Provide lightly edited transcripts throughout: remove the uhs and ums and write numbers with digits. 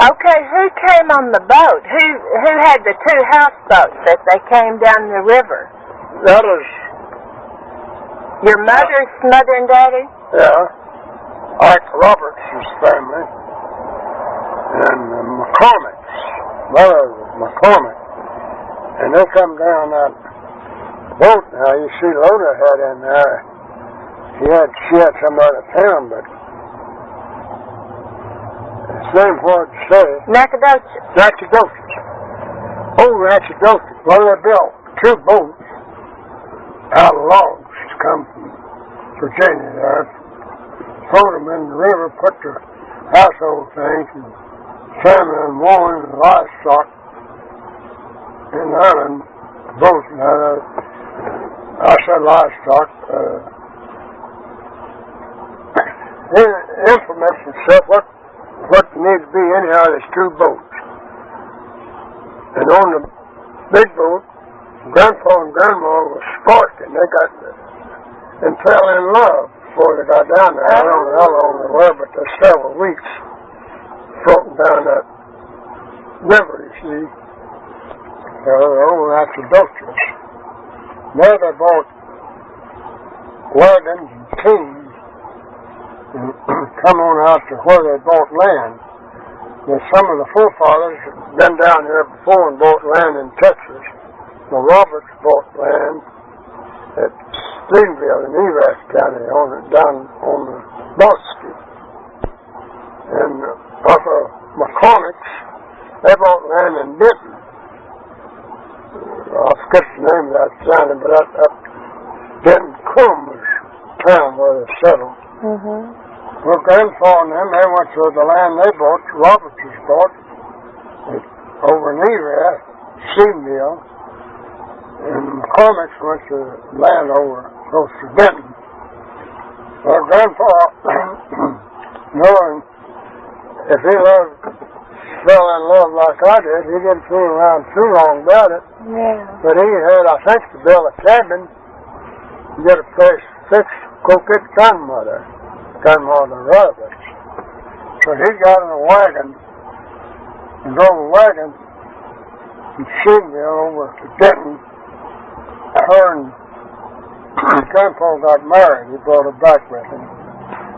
Okay, who came on the boat? Who had the 2 houseboats that they came down the river? That was... Your mother's mother and daddy? Yeah. Alfred Roberts' family. And McCormick's. Mother was McCormick. And they come down that boat. Now, you see Loda had in there. She had some out of town, but the same word to say. Nacogdoches. Nacogdoches. Oh, Nacogdoches. Well, they built 2 boats out of logs to come from Virginia there. Throw them in the river, put the household things and salmon and wool and livestock in the island boats. Now, I said livestock. Implements and stuff, what needs to be anyhow, there's 2 boats. And on the big boat, Grandpa and Grandma was sparked, and they got and fell in love before they got down there. I don't know how long they were, but there's several weeks floating down that river, you see. Over Nacogdoches. There they bought wagons and teams and come on out to where they bought land. Now, some of the forefathers had been down here before and bought land in Texas. The Roberts bought land at Plainview in Evass County down on the Bunky. And off of McCormick's, they bought land in Denton. I forget the name of that town, but that Denton Cum was the town where they settled. Mm-hmm. Well, Grandpa and them, they went to the land they bought, the Roberts bought, over in Evass, Seaville. And McCormick's went to land over close to Denton. Well, Grandpa, knowing if he fell in love like I did, he didn't fool around too long about it. Yeah. But he had, I think, to build a cabin, get a place fixed, go get grandmother Roberts. So he got in a wagon and drove a wagon from Seaville over to Denton. Her and Grandpa got married. He brought her back with him.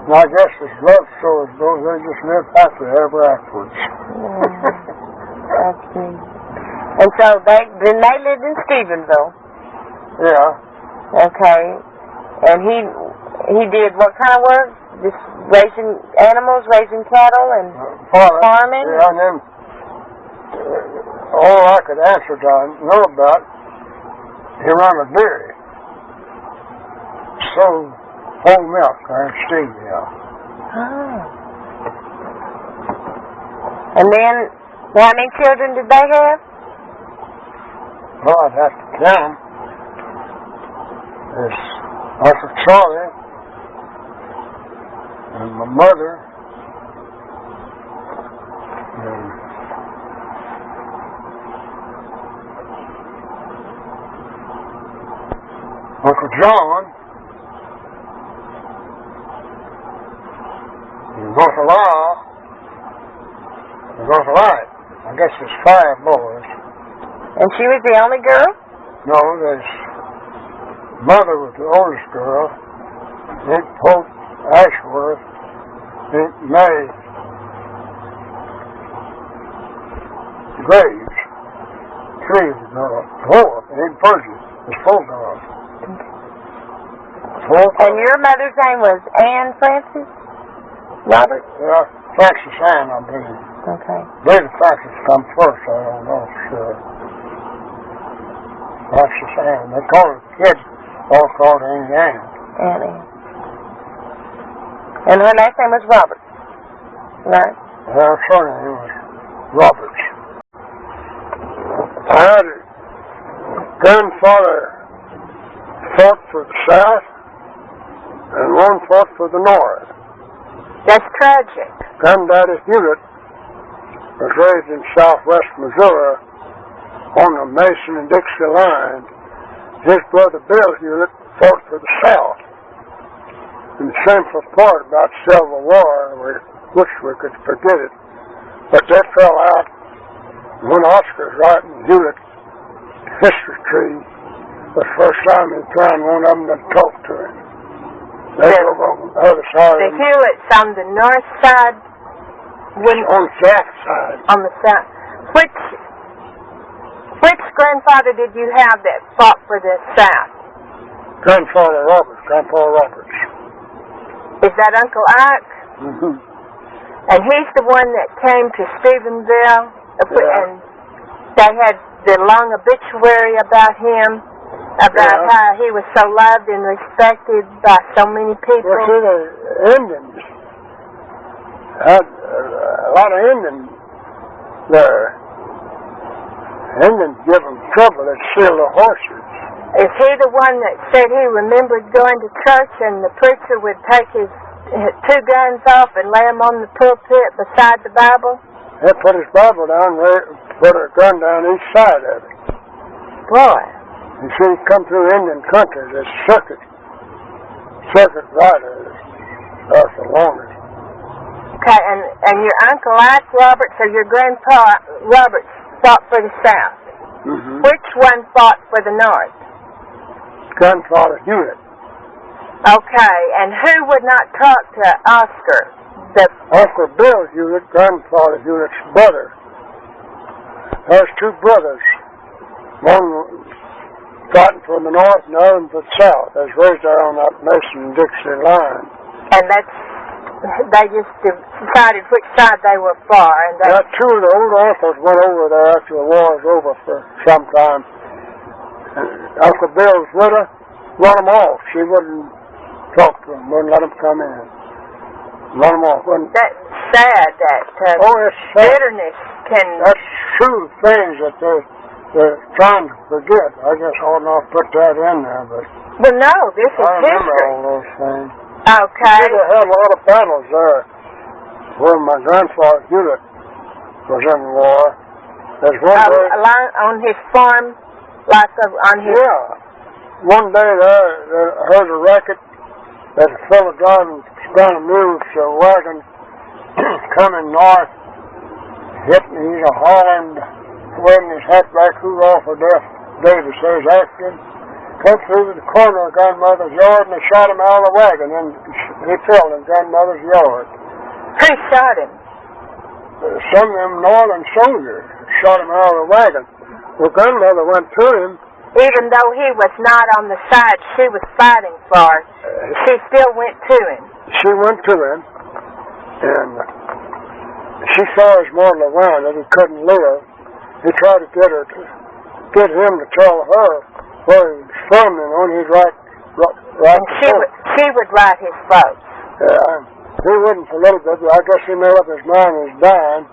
And I guess as love stories go, they just lived happily ever afterwards. That's neat. And so they lived in Stephenville. Yeah. Okay. And he did what kind of work? Just raising animals, raising cattle, and farming? Yeah, and then all I could answer to know about, he ran a dairy. Sold whole milk there in Stephenville. Oh. And then, how many children did they have? Well, I'd have to count them. There's Uncle Charlie, and my mother, and Uncle John, and Uncle Lyle, and Uncle Wright. I guess there's 5 boys. And she was the only girl? No, there's mother was the oldest girl, Aunt Pope Ashworth, Aunt May Graves, 3 of the girls, 4, Aunt Percy, there's 4 girls. 4 girls. And your mother's name was Anne Francis Roberts? Yeah, Francis Ann, I believe. Okay. I believe Francis come first, I don't know for sure. Francis Ann, they call her kids. All called Annie Ann. Annie. And her last name was Roberts, right? Her surname was Roberts. I had a grandfather fought for the South, and one fought for the North. That's tragic. Granddaddy Hewlett was raised in southwest Missouri on the Mason and Dixie line. His brother Bill Hewlett fought for the South. And the shameful part about Civil War, wish we could forget it, But they fell out when Oscar's writing Hewlett history tree. The first time he found one of them to talk to him. They go on the other side. The Hewletts on the north side? On the south side. On the south. Which grandfather did you have that fought for the south? Grandfather Roberts. Is that Uncle Ike? Mm-hmm. And he's the one that came to Stephenville, and they had the long obituary about him, about how he was so loved and respected by so many people. Well, see, the Indians had a lot of Indians there. Indians give them trouble. They'd steal the horses. Is he the one that said he remembered going to church and the preacher would take his 2 guns off and lay them on the pulpit beside the Bible? He put his Bible down, put a gun down each side of it. Boy. You see, he come through Indian country, this circuit rider is the longest. Okay, and your Uncle Ike Roberts or your Grandpa Roberts fought for the South? Mm-hmm. Which one fought for the North? Grandfather Hewlett. Okay, and who would not talk to Oscar? Uncle Bill Hewlett, Grandfather Hewlett's brother. There's 2 brothers. One fighting for the North and the other for the South. They was raised there on that Mason-Dixie line. And they just decided which side they were for. And 2 of the old uncles went over there after the war was over for some time. Uncle Bill's widow run them off. She wouldn't talk to them, wouldn't let them come in. Run them off. That's sad that it's bitterness can... That's true things that they're trying to forget. I guess I ought not put that in there, but... Well, no, this is I remember history. all those things. Okay. They had a lot of battles there where my grandfather Hewlett was in the war. There's one day... on his farm? Like on his... Yeah. One day there, they heard a racket that a fellow driving down a mule to a wagon coming north, hit me, he's a hollering, waving his hat back, who's off of death. David says, after him, come through the corner of grandmother's yard and they shot him out of the wagon, and he fell in grandmother's yard. Who shot him? Some of them northern soldiers shot him out of the wagon. Well, grandmother went to him. Even though he was not on the side she was fighting for, she still went to him. She went to him, and she saw his mortal around that he couldn't live. He tried to get him to tell her where he was from, and when he'd write and she would write his folks. Yeah, he wouldn't for a little bit, but I guess he made up his mind he was dying.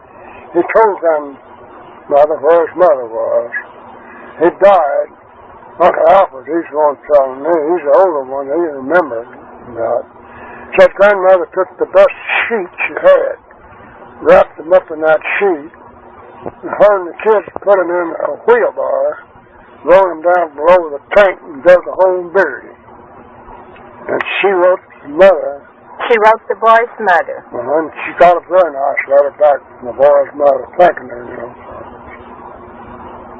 He told grandmother where his mother was. He died. Uncle Alfred, he's the one telling me. He's the older one. He remembered about. Said grandmother took the best sheet she had, wrapped them up in that sheet, and her and the kids put them in a wheelbarrow, rolled them down below the tank, and dug a hole and buried him. And she wrote to the mother. She wrote the boy's mother. And she got a very nice letter back from the boy's mother, thanking her,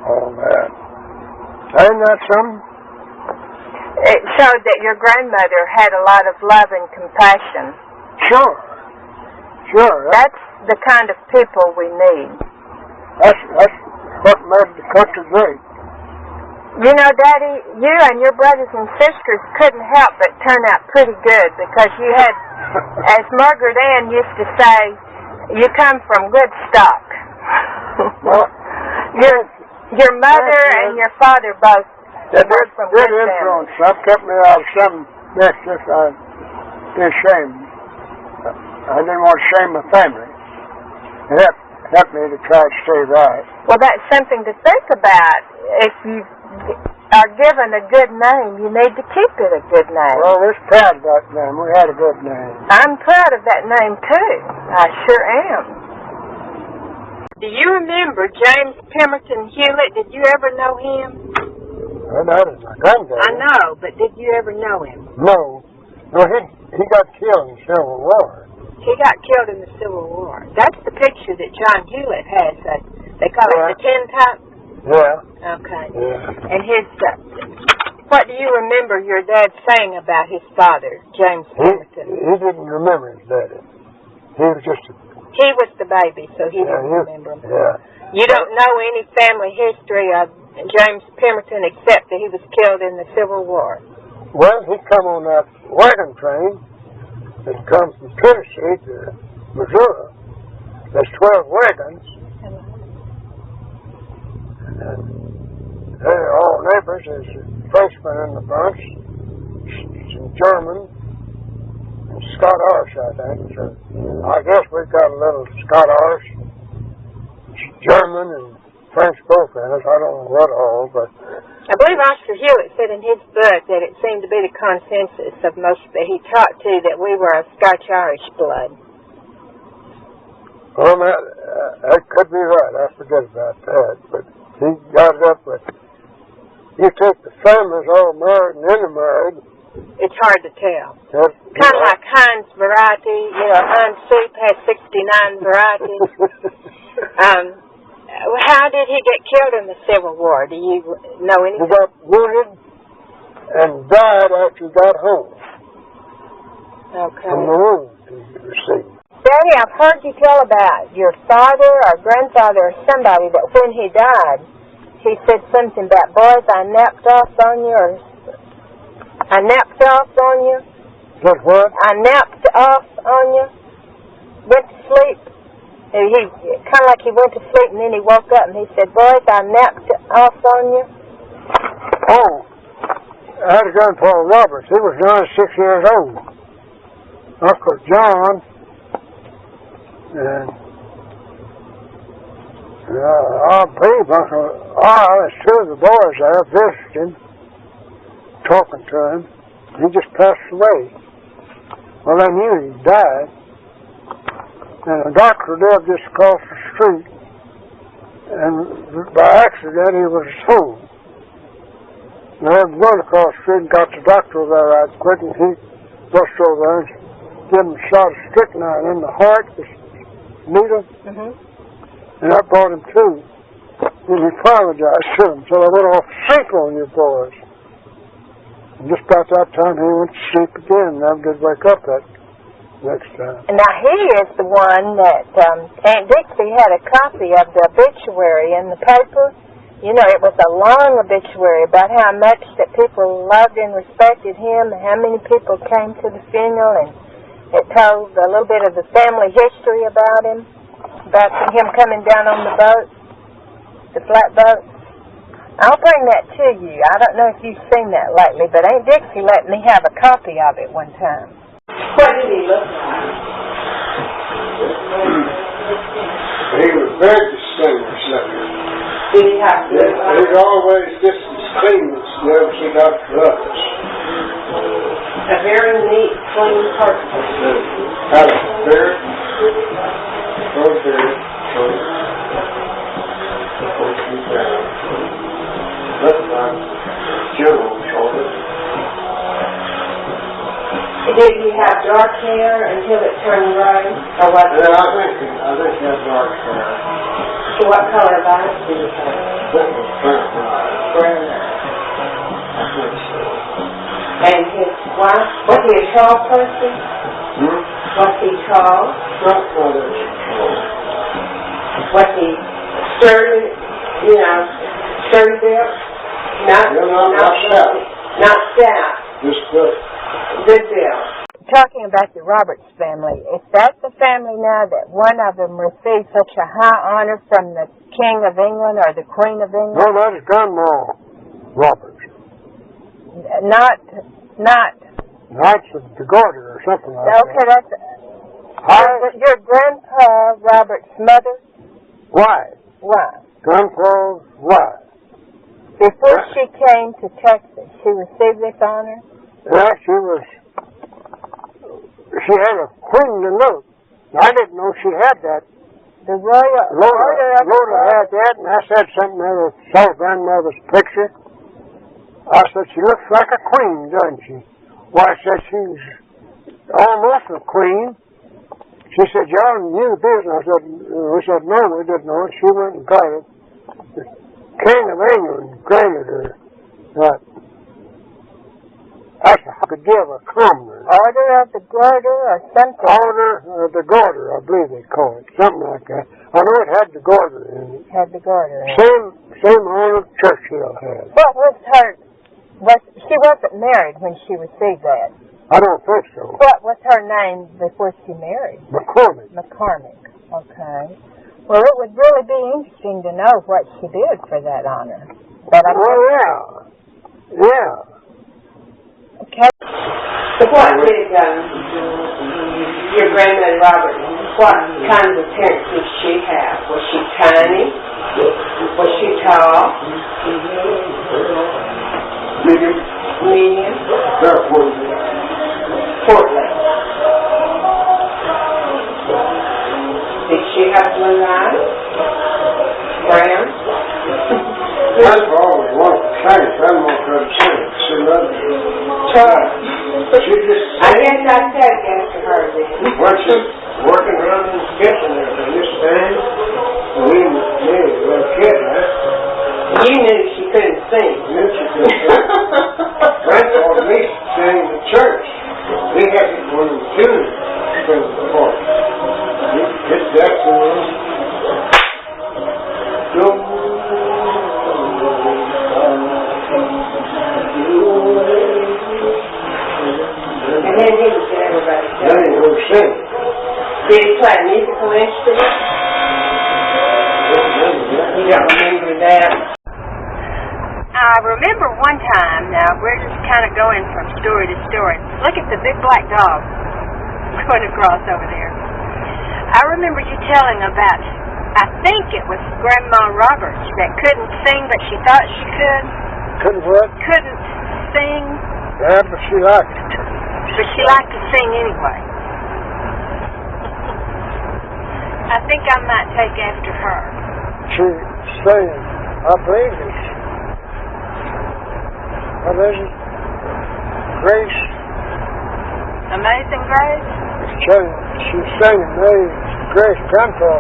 all that. Ain't that something? It showed that your grandmother had a lot of love and compassion. Sure. That's the kind of people we need. That's what made the country great. You know, Daddy, you and your brothers and sisters couldn't help but turn out pretty good because you had, as Margaret Ann used to say, you come from good stock. Well, Your mother and your father both were from good influence. That kept me out of some mischief. I'd be ashamed. I didn't want to shame my family. It helped me to try to stay right. Well, that's something to think about. If you are given a good name, you need to keep it a good name. Well, we're proud of that name. We had a good name. I'm proud of that name, too. I sure am. Do you remember James Pemberton Hewlett? Did you ever know him? Well, that is my granddad. I know, but did you ever know him? No. No, he got killed in the Civil War. He got killed in the Civil War. That's the picture that John Hewlett has. They call it the tin top. Yeah. Okay. Yeah. And his, what do you remember your dad saying about his father, James Pemberton? He didn't remember his daddy. He was just He was the baby, so he didn't remember him. Yeah. You don't know any family history of James Pemberton except that he was killed in the Civil War. Well, he come on that wagon train that comes from Tennessee to Missouri. There's 12 wagons. And they're all neighbors. There's a Frenchman in the bunch, some German, and Scott-Irish, I think. So I guess we got a little Scott-Irish, German, and French both in us. I don't know what all, but I believe Oscar Hewlett said in his book that it seemed to be the consensus of most that he talked to that we were of Scotch-Irish blood. Well, that could be right. I forget about that. But he got it up with, you take the families all married and intermarried. It's hard to tell. Kind of like Heinz variety. You know, Heinz soup has 69 varieties. How did he get killed in the Civil War? Do you know anything? He got wounded and died after he got home. Okay. From the wound he received. Daddy, I've heard you tell about your father or grandfather or somebody that when he died, he said something about, boys, I napped off on you, or I napped off on you. Said what? I napped off on you. Went to sleep. And he kind of like he went to sleep and then he woke up and he said, boys, I napped off on you. Oh, I had a grandpa Roberts. He was 96 years old. Uncle John, and I believe Uncle there's two of the boys there visiting, talking to him. He just passed away. Well, they knew he died. And a doctor lived just across the street. And by accident, he was home. And I was going across the street and got the doctor there right quick, and he rushed over there and gave him a shot of strychnine in the heart, this needle. Mm-hmm. And that brought him to. And he apologized to him. So I went off to sleep on you boys. And just about that time, he went to sleep again. Never did wake up that next time. Now, he is the one that Aunt Dixie had a copy of the obituary in the paper. You know, it was a long obituary about how much that people loved and respected him, and how many people came to the funeral, and it told a little bit of the family history about him, about him coming down on the boat, the flatboat. I'll bring that to you. I don't know if you've seen that lately, but Aunt Dixie let me have a copy of it one time. What did he look like? He was very distinguished looking. Did he have to? He's always just distinguished. Never seen Dr. Roberts. A very neat, clean person. Had a beard, short beard, looked like General Shorter. Did he have dark hair until it turned gray? Or what? Yeah, I think he had dark hair. So what color of eyes did he have? That was brown eyes. Brown eyes. I think so. And his wife, was he a tall person? Was he tall? Not that tall. Was he sturdy, sturdy built? Not stout. Not stout. Just good. Good deal. Talking about the Roberts family, is that the family now that one of them received such a high honor from the King of England or the Queen of England? No, that is Grandma Roberts. Not. Knights of the Garter or something like that. Okay, that's your Grandpa Roberts' mother? Why? Why? Grandpa's wife. Before she came to Texas, she received this honor? Yeah, she had a queenly look. I didn't know she had that. The Royal Order of Rhoda had that, and I said something there that saw grandmother's picture. I said, she looks like a queen, doesn't she? Well, I said, she's almost a queen. She said, y'all knew this. And I said, we said, no, we didn't know it. She went and got it. The King of England granted her that. I could give a commoner. Order of the Garter or something? Order of the Garter, I believe they call it. Something like that. I know it had the Garter in it. Had the Garter in it. Same honor Churchill had. What was her... she wasn't married when she received that. I don't think so. What was her name before she married? McCormick. McCormick. Okay. Well, it would really be interesting to know what she did for that honor. But yeah. Okay. So what did your grandmother Robert, what kind of appearance did she have? Was she tiny? Was she tall? Medium? Portly. Did she have blue eyes? Brown? That's always one to say. Grandma could say it. She loved it. She just... I guess I'd take after her then. When she was working around in the kitchen there, this time, we were a kid, huh? You knew she couldn't sing. Knew she couldn't sing. Grandpa and me sang in the church. We had one of the tunes sing before. It's that song. And then he was everybody. Then he would sing. Did he play a musical instrument? You don't remember that? I remember one time, now we're just kind of going from story to story. Look at the big black dog going across over there. I remember you telling about, I think it was Grandma Roberts that couldn't sing, but she thought she could. Couldn't what? Couldn't sing. Yeah, but she liked it. But she liked to sing anyway. I think I might take after her. She sang, I believe it's, what is it? Grace? Amazing Grace? She sang Amazing Grace. Grandpa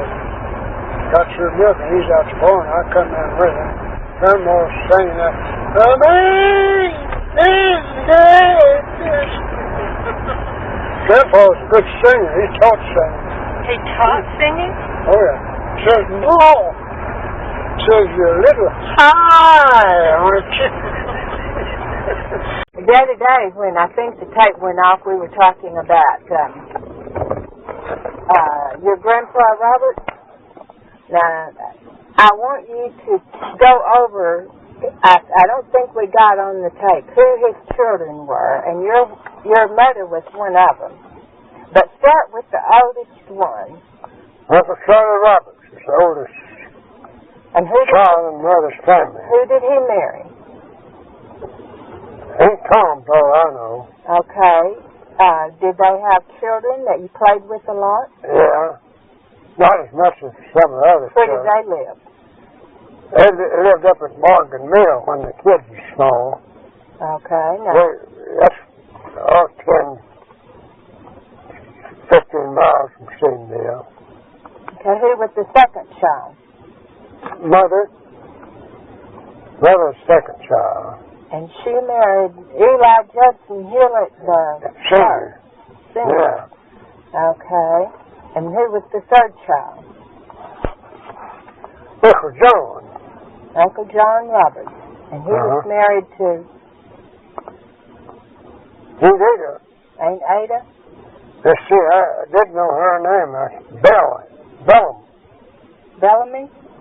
got through milking. He's out the barn. I come in with him. Grandma was singing that, Amazing Grace. Grandpa was a good singer. He taught singing. He taught singing? Oh, yeah. Says, no. Says, you're a little high, aren't you? The other day, when I think the tape went off, we were talking about your Grandpa Robert. Now, I want you to go over, I don't think we got on the tape, who his children were, and your mother was one of them. But start with the oldest one. Uncle Charlie Roberts is the oldest child in mother's family. Who did he marry? Ain't Tom, though, I know. Okay. Did they have children that you played with a lot? Yeah. Not as much as some of the others. Where did they live? They lived up at Morgan Mill when the kids were small. Okay. Now, That's all 15 miles from Stevendale. okay, who was the second child? Mother's second child. And she married Eli Judson Hewlett, the Singer. singer. Yeah. Okay. And who was the third child? Uncle John. Uncle John Roberts. And he was married to... Aunt Ada. Aunt Ada? Let's see, I didn't know her name. Bellamy?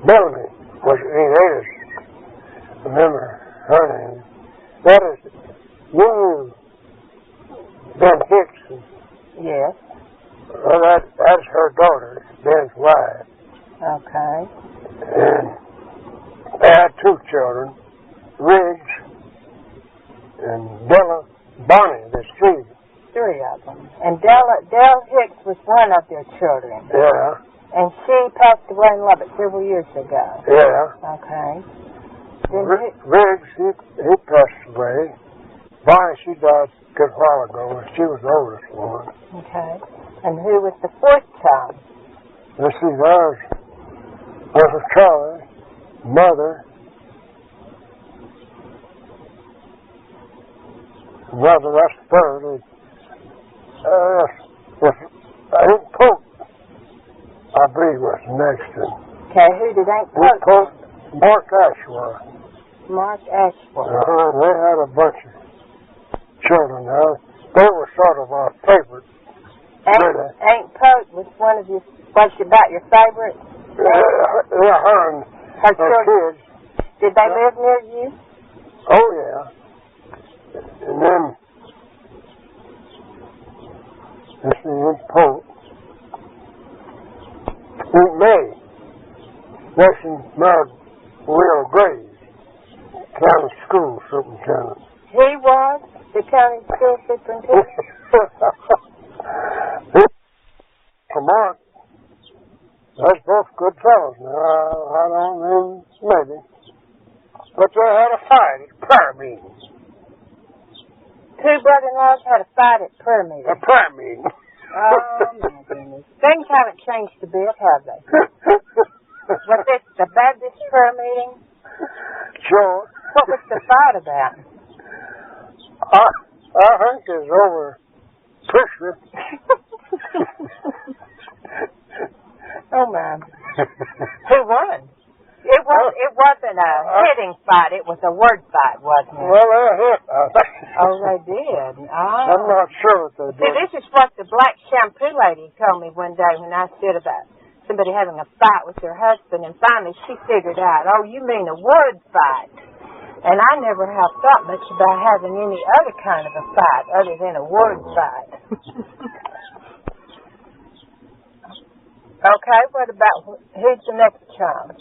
Bellamy was Aunt Ada's. Remember her name. That is, you knew Ben Hickson. Yes. Well, that's her daughter, Ben's wife. Okay. And they had two children, Riggs and Della Bonnie, there's three. Three of them. And Dell Hicks was one of their children. Yeah. And she passed away in Lubbock several years ago. Yeah. Okay. Riggs, he passed away. Bonnie, she died a good while ago, and she was the oldest one. Okay. And who was the fourth child? Let's see, there's Uncle Charlie, Mother, Mother, that's the third. Aunt Pope, I believe, was the next one. Okay, who did Aunt Aunt Pope? Pope, Mark Ashworth. Mark Ashworth. They had a bunch of children there. They were sort of our favorite. Aunt Pope was one of your, was she about your favorite? Yeah, her and her kids. Did they live near you? Oh, yeah. And then, let's see, Aunt Pope. Aunt May. She married Will Graves, county school superintendent. He was the county school superintendent? Come on. That's both good fellows now. I don't mean maybe. But they had a fight at prayer meeting. Two brother-in-laws had a fight at prayer meeting. A prayer meeting. Oh, my goodness. Things haven't changed a bit, have they? Was this the Baptist prayer meeting? Sure. What was the fight about? I think it's over picture. Oh, my. Who won? It wasn't a hitting fight. It was a word fight, wasn't it? Well, they hit, I think. Oh, they did. Oh. I'm not sure what they did. See, this is what the black shampoo lady told me one day when I said about somebody having a fight with their husband, and finally she figured out, oh, you mean a word fight. And I never have thought much about having any other kind of a fight other than a word fight. Okay, what about, who's the next child?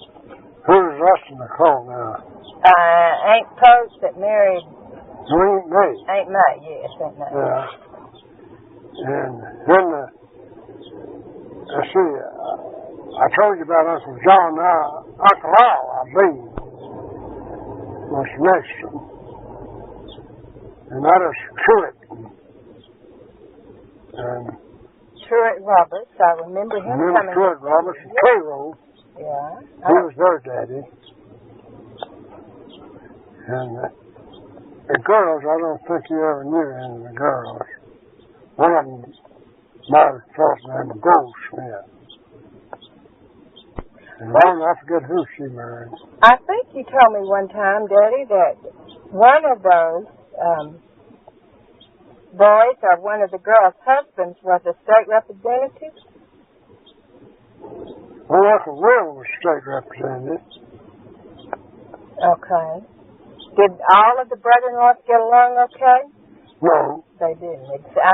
Who's Rustin Nicole now? Aunt Pope that married... Aunt May. Aunt May, yes, Aunt May. Yeah. And then, let's see, I told you about Uncle John now. Uncle Al, I believe, was next to him. And that is Hewlett. And Truett Roberts, I remember him coming. Truett Roberts and Cairo. Yeah. He was their daddy. And the girls, I don't think you ever knew any of the girls. One of them married a fellow named Goldsmith. And I forget who she married. I think you told me one time, Daddy, that one of those boys or one of the girls' husbands was a state representative. Well, Uncle Will was state representative. Okay. Did all of the brother-in-laws get along okay? No. They didn't.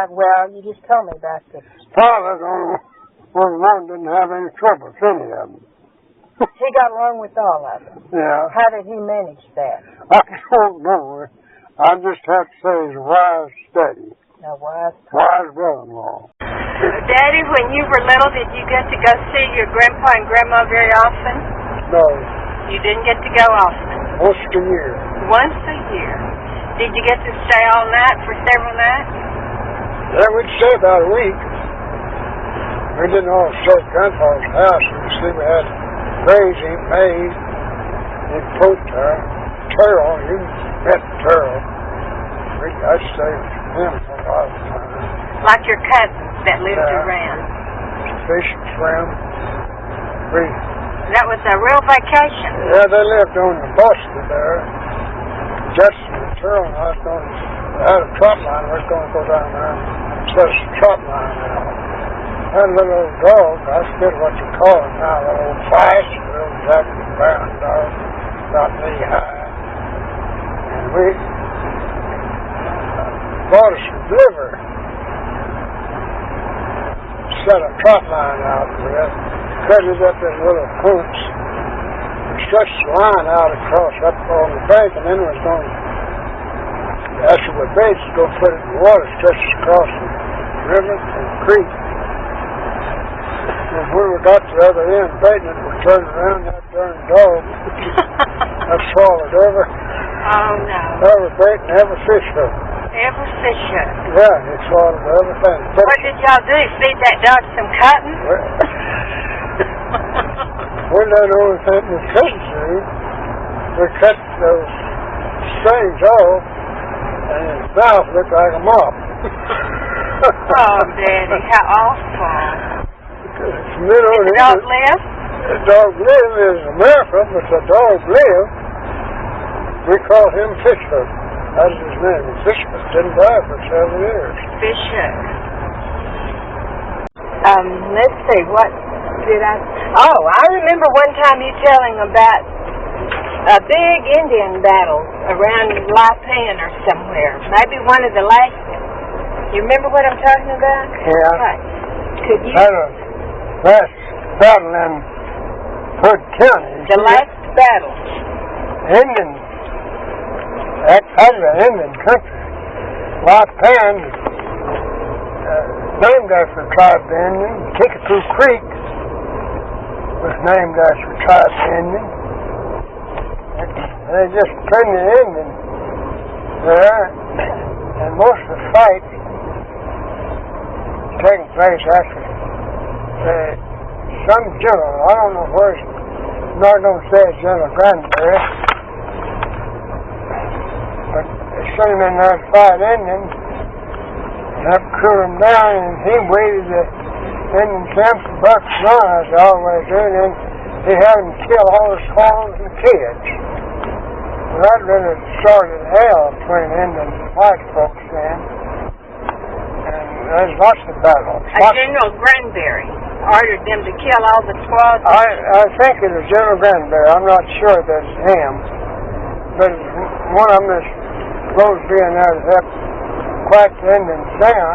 Well, you just told me about this. Father, one didn't have any trouble with any of them. He got along with all of them. Yeah. How did he manage that? I don't know. I just have to say he's a wise, steady. A wise brother-in-law. Daddy, when you were little, did you get to go see your grandpa and grandma very often? No. You didn't get to go often? Once a year. Once a year. Did you get to stay all night for several nights? Yeah, we'd stay about a week. We didn't all stay at Grandpa's house. We had crazy maize in Portia. Terrell, you met Terrell. I'd stay with him for a lot of time. Like your cousins that lived around? Fish and swim. That was a real vacation. Yeah, they lived on the Boston there. Justin and Terrell and I was going to had a trot line. We were going to go down there and set a trot line out. Had a little old dog. I forget what you call it now. That old flash, a little Jack brown dog, about knee high. And we bought us some liver. Set a trot line out for that. Cut it up in little hooks. Stretched the line out across up on the bank, and then was going to, after we bait, go put it in the water, stretch it across the river and the creek. And when we got to the other end, baiting it, we turned around, that darn dog that swallowed over. Oh, no. Every bait and every fish hook. Every fish hook. Yeah, he swallowed everything. What did y'all do? Feed that dog some cotton? We done the only thing we couldn't do. We cut those strings off, and his mouth looked like a mop. Oh, Daddy, how awful. You know, Did the dog live? The dog live is America, but the dog live. We call him Fish Hook. That was his name. Fish Hook didn't die for 7 years. Fish hook. Let's see, what did I... Oh, I remember one time you telling about a big Indian battle around Lipan or somewhere. Maybe one of the last ones. You remember what I'm talking about? Yeah. Okay. Could you... That was last battle in Hood County. The last battle. Indian. That's part of the Indian country. Lipan, named after a tribe of Indian. Kickapoo Creek was named after a tribe of Indian. They just trained the Indian there, and most of the fight taking place after some general, I don't know where, I'm not going to say it's General Granbury, but they sent him in there to fight Indians, and have to cool him down, and he waited the Indian camp for bucks run, as they always do, and then he had them kill all the squaws and the kids. Well, that really started hell between Indians and white folks then. And there's lots of battles. General Granbury ordered them to kill all the squaws. I think it was General Granbury. I'm not sure that it's him. But one of them is supposed to be in there to help quiet the Indians down.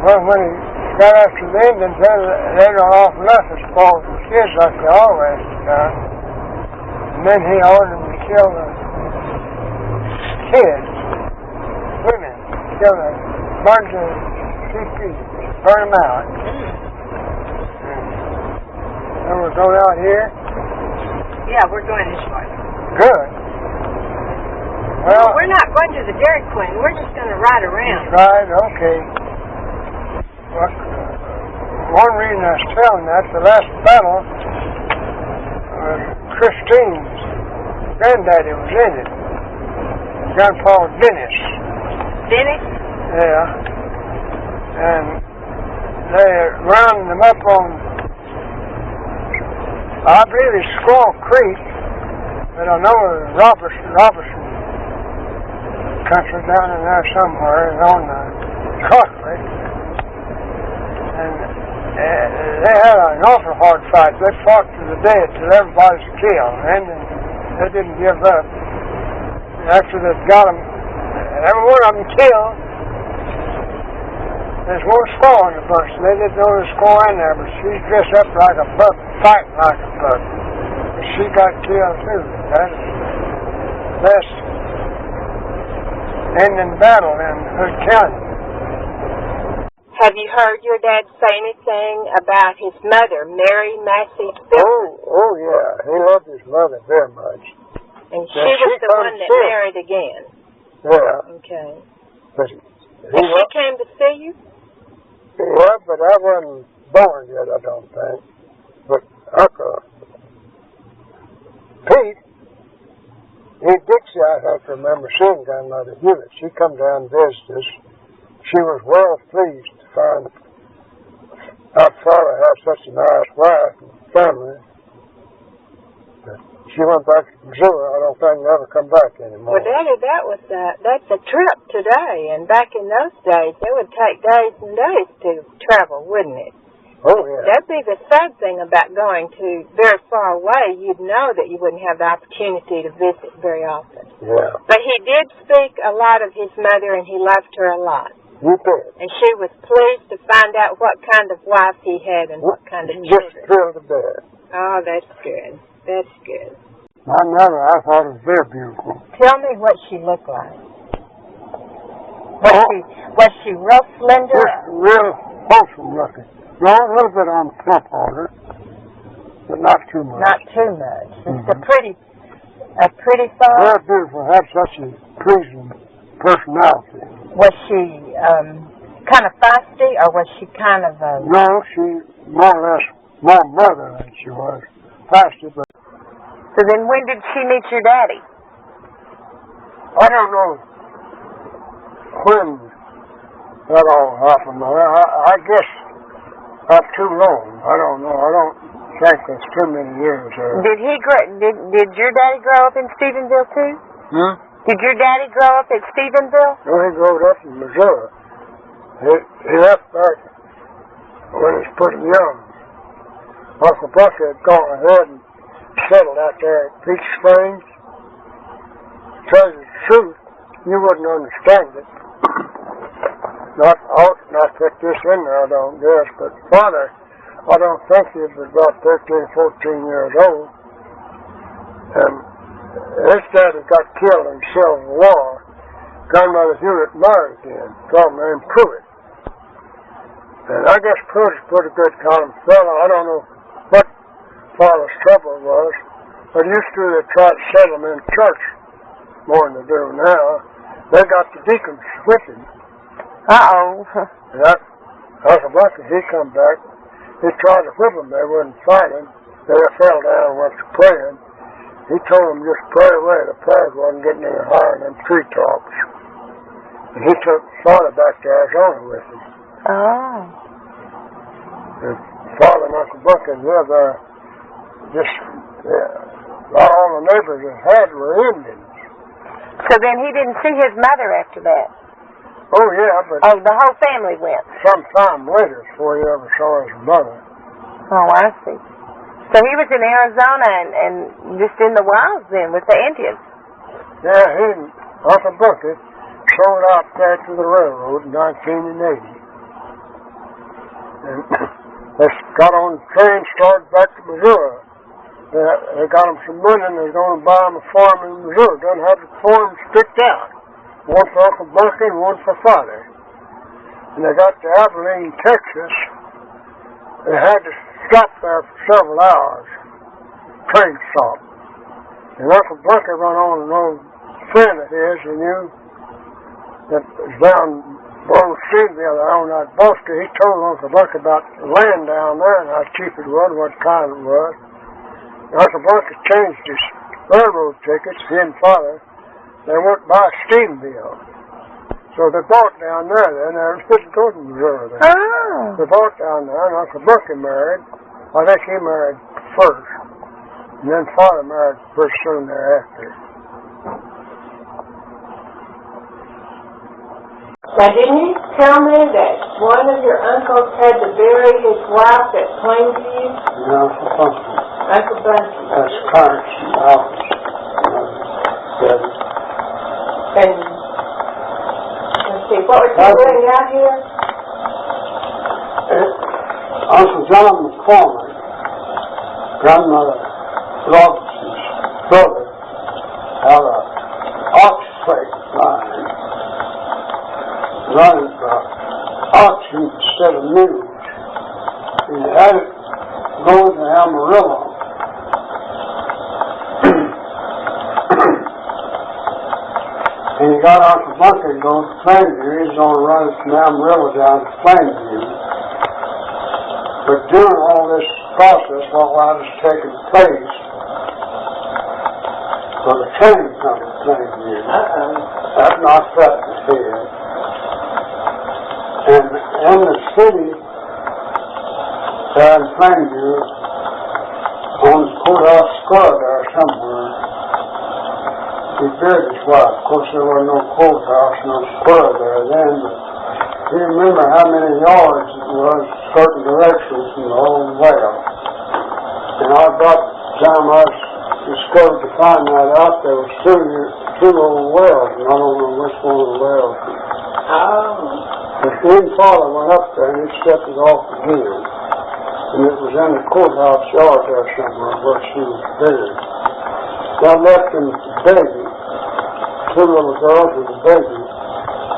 Well, when he got after the Indians, they don't often left the squaws and kids like they always done. And then he ordered them to kill the kids, women, kill them, burn the CPs, burn them out. And we're going out here? Yeah, we're going this way. Good. Well, we're not going to the Dairy Queen. We're just going to ride around. Right, okay. Well, one reason I was telling that, the last battle, Christine's granddaddy was in it. Grandpa Dennis. Dennis? Yeah. And they rounded them up on, I believe it's Squaw Creek, but I know it's Robertson country down in there somewhere, and on the Cockery. And they had an awful hard fight. They fought to the death till everybody's killed, and they didn't give up. After they got them, every one of them killed, there's one squaw in the bunch. They didn't know there's a squaw in there, but she's dressed up like a buck, fighting like a buck. But she got killed too. That's the best Indian battle in Hood County. Have you heard your dad say anything about his mother, Mary Massey Phillips? Oh yeah. He loved his mother very much. And she was the one that married again. Yeah. Okay. But and she came to see you? Yeah, but I wasn't born yet, I don't think. But Uncle Pete, Dixie, I have to remember seeing Grandmother Hewlett. She come down and visited us. She was well pleased to find our father had such a nice wife and family. But she went back to Missouri. I don't think never come back anymore. Well, Daddy, that's a trip today. And back in those days, it would take days and days to travel, wouldn't it? Oh, yeah. That'd be the sad thing about going to very far away. You'd know that you wouldn't have the opportunity to visit very often. Yeah. But he did speak a lot of his mother, and he loved her a lot. You did. And she was pleased to find out what kind of wife he had and what kind of children. Just thrilled to death. Oh, that's good. That's good. My mother, I thought it was very beautiful. Tell me what she looked like. Was she real slender? Real wholesome looking. A little bit on the plump order, but not too much. Not too much. Just a pretty face. Very beautiful. Had such a pleasing personality. Was she kind of feisty, or was she kind of No, she more or less more mother than she was feisty. But So then when did she meet your daddy? I don't know when that all happened. I guess not too long. I don't know. I don't think it's too many years. Did your daddy grow up in Stephenville too? Hmm? Did your daddy grow up at Stephenville? No, he grew up in Missouri. He left back when he was pretty young. Uncle Bunky had gone ahead and settled out there at Peach Springs. To tell you the truth, you wouldn't understand it. I ought not put this in there, I don't guess, but Father, I don't think he was about 13, 14 years old. And his daddy got killed in the Civil War. Grandmother Hewlett married him, a fellow named Pruitt. And I guess Pruitt's a pretty good kind of fellow. I don't know what Father's trouble was, but used to they try to settle him in church more than they do now. They got the deacons with him. Uh-oh. Yep. Uncle Bunky, he come back. He tried to whip them. They wouldn't fight him. They fell down and went to praying. He told them just pray away. The prayers wasn't getting any higher than them treetops. And he took Father back to Arizona with him. Oh. And Father and Uncle Bunky lived there. Just, all the neighbors that had were Indians. So then he didn't see his mother after that? Oh, yeah, but Oh, the whole family went? sometime later before he ever saw his mother. Oh, I see. So he was in Arizona and just in the wilds then with the Indians? Yeah, he and Uncle Bunky sold out there to the railroad in 1980. And they got on the train, started back to Missouri. They got them some money and they're going to buy them a farm in Missouri. Doesn't have the farm sticked out. One for Uncle Bunky and one for Father. And they got to Abilene, Texas. They had to stop there for several hours. Train stop. And Uncle Bunky run on an old friend of his he knew that was down below Stevensville there on that Buster. He told Uncle Bunky about the land down there and how cheap it was, what kind it was. And Uncle Bunky changed his railroad tickets, he and Father. They went by Stephenville. So they bought down there then. They didn't go to Missouri then. Oh. They bought down there and Uncle Bunky married. I think he married first. And then Father married pretty soon thereafter. Now, didn't you tell me that one of your uncles had to bury his wife at Plainview? No, Uncle Bunky. Uncle Bunky. That's Clarence and Alfred. And, let's see, what was he doing out here? Uncle John McCord, Grandmother Roberts' brother, had an ox freight line running for oxen instead of mules. He had it going to Amarillo. And he got Uncle Bunky to go to Plainview. He was going to run it from Amarillo down to Plainview. But during all this process, while I was taking place, for the train coming to Plainview, that knocked up his head. And in the city, there in Plainview, on the courthouse square there somewhere, he buried his wife. Of course, there was no courthouse, no square there then, but he remember how many yards it was, certain directions from the whole well. And I about the time I discovered to find that out, there was two old wells, and I don't know which one of the wells. Oh. But then Father went up there and he stepped it off again. And it was in the courthouse yard there somewhere where she was buried. I left him with the baby, two little girls and the baby.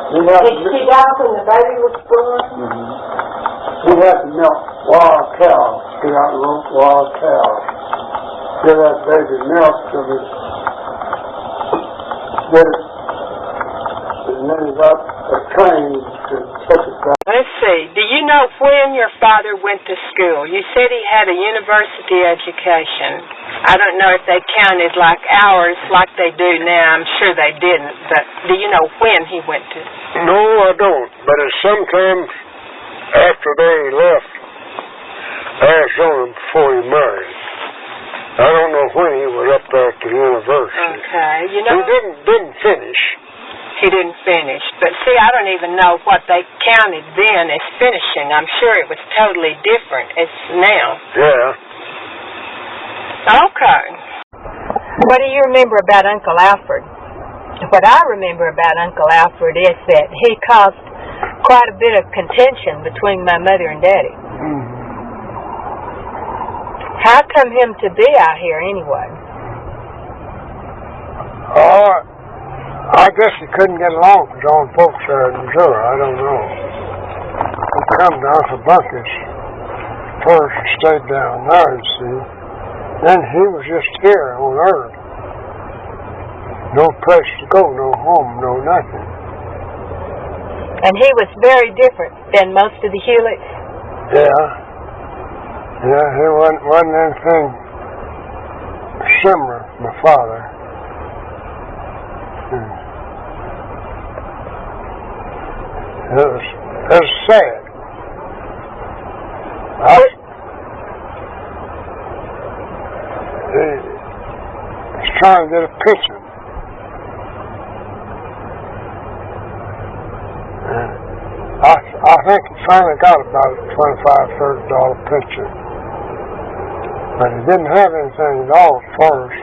Did she die when the baby was born? Mm-hmm. He had to milk wild cows, get out and rope wild cows. Give that baby milk till he did it. And then he got trained to such a thing. Let's see. Do you know when your father went to school? You said he had a university education. I don't know if they counted like hours like they do now. I'm sure they didn't. But do you know when he went to? No, I don't. But it's sometimes after they left Arizona before he married. I don't know when he was up there at the university. Okay. You know, he didn't finish. He didn't finish. But see, I don't even know what they counted then as finishing. I'm sure it was totally different as now. Yeah. Okay. What do you remember about Uncle Alfred? What I remember about Uncle Alfred is that he caused quite a bit of contention between my mother and Daddy. Mm-hmm. How come him to be out here anyway? I guess he couldn't get along with his own folks there in Missouri. I don't know. He come down to Bunky's first and stayed down there, you see. Then he was just here on earth. No place to go, no home, no nothing. And he was very different than most of the Hewletts? Yeah. Yeah, he wasn't anything similar to my father. It was sad. He's trying to get a picture. I think he finally got about a $25-$30 pension. But he didn't have anything at all at first.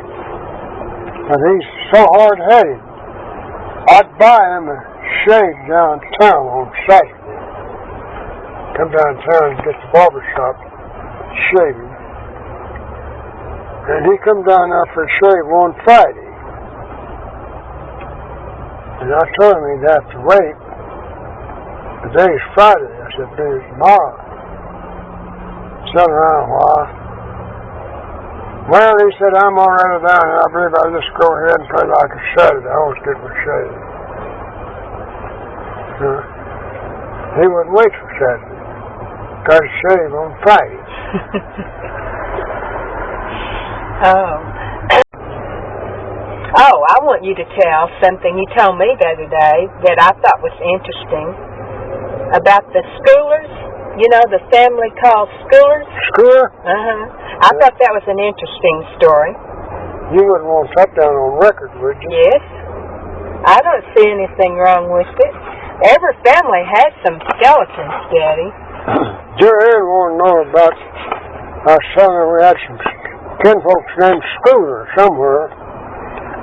But he's so hard-headed. I'd buy him a shave downtown on Saturday. Come downtown and get the barber shop shaving. And he come down there for a shave on Friday. And I told him he'd have to wait. Today's Friday. I said, do it tomorrow. Sat around a while. Well, he said, I'm already down here. I believe I'll just go ahead and play like a Saturday. I always get my shave. He wouldn't wait for Saturday. Got a shave on Friday. Oh, I want you to tell something you told me the other day that I thought was interesting about the Schoolers. You know, the family called Schoolers? Schooler? I thought that was an interesting story. You wouldn't want that down on record, would you? Yes. I don't see anything wrong with it. Every family has some skeletons, Daddy. Jerry wanted to know about our son, and we had some kinfolks named Schooler somewhere.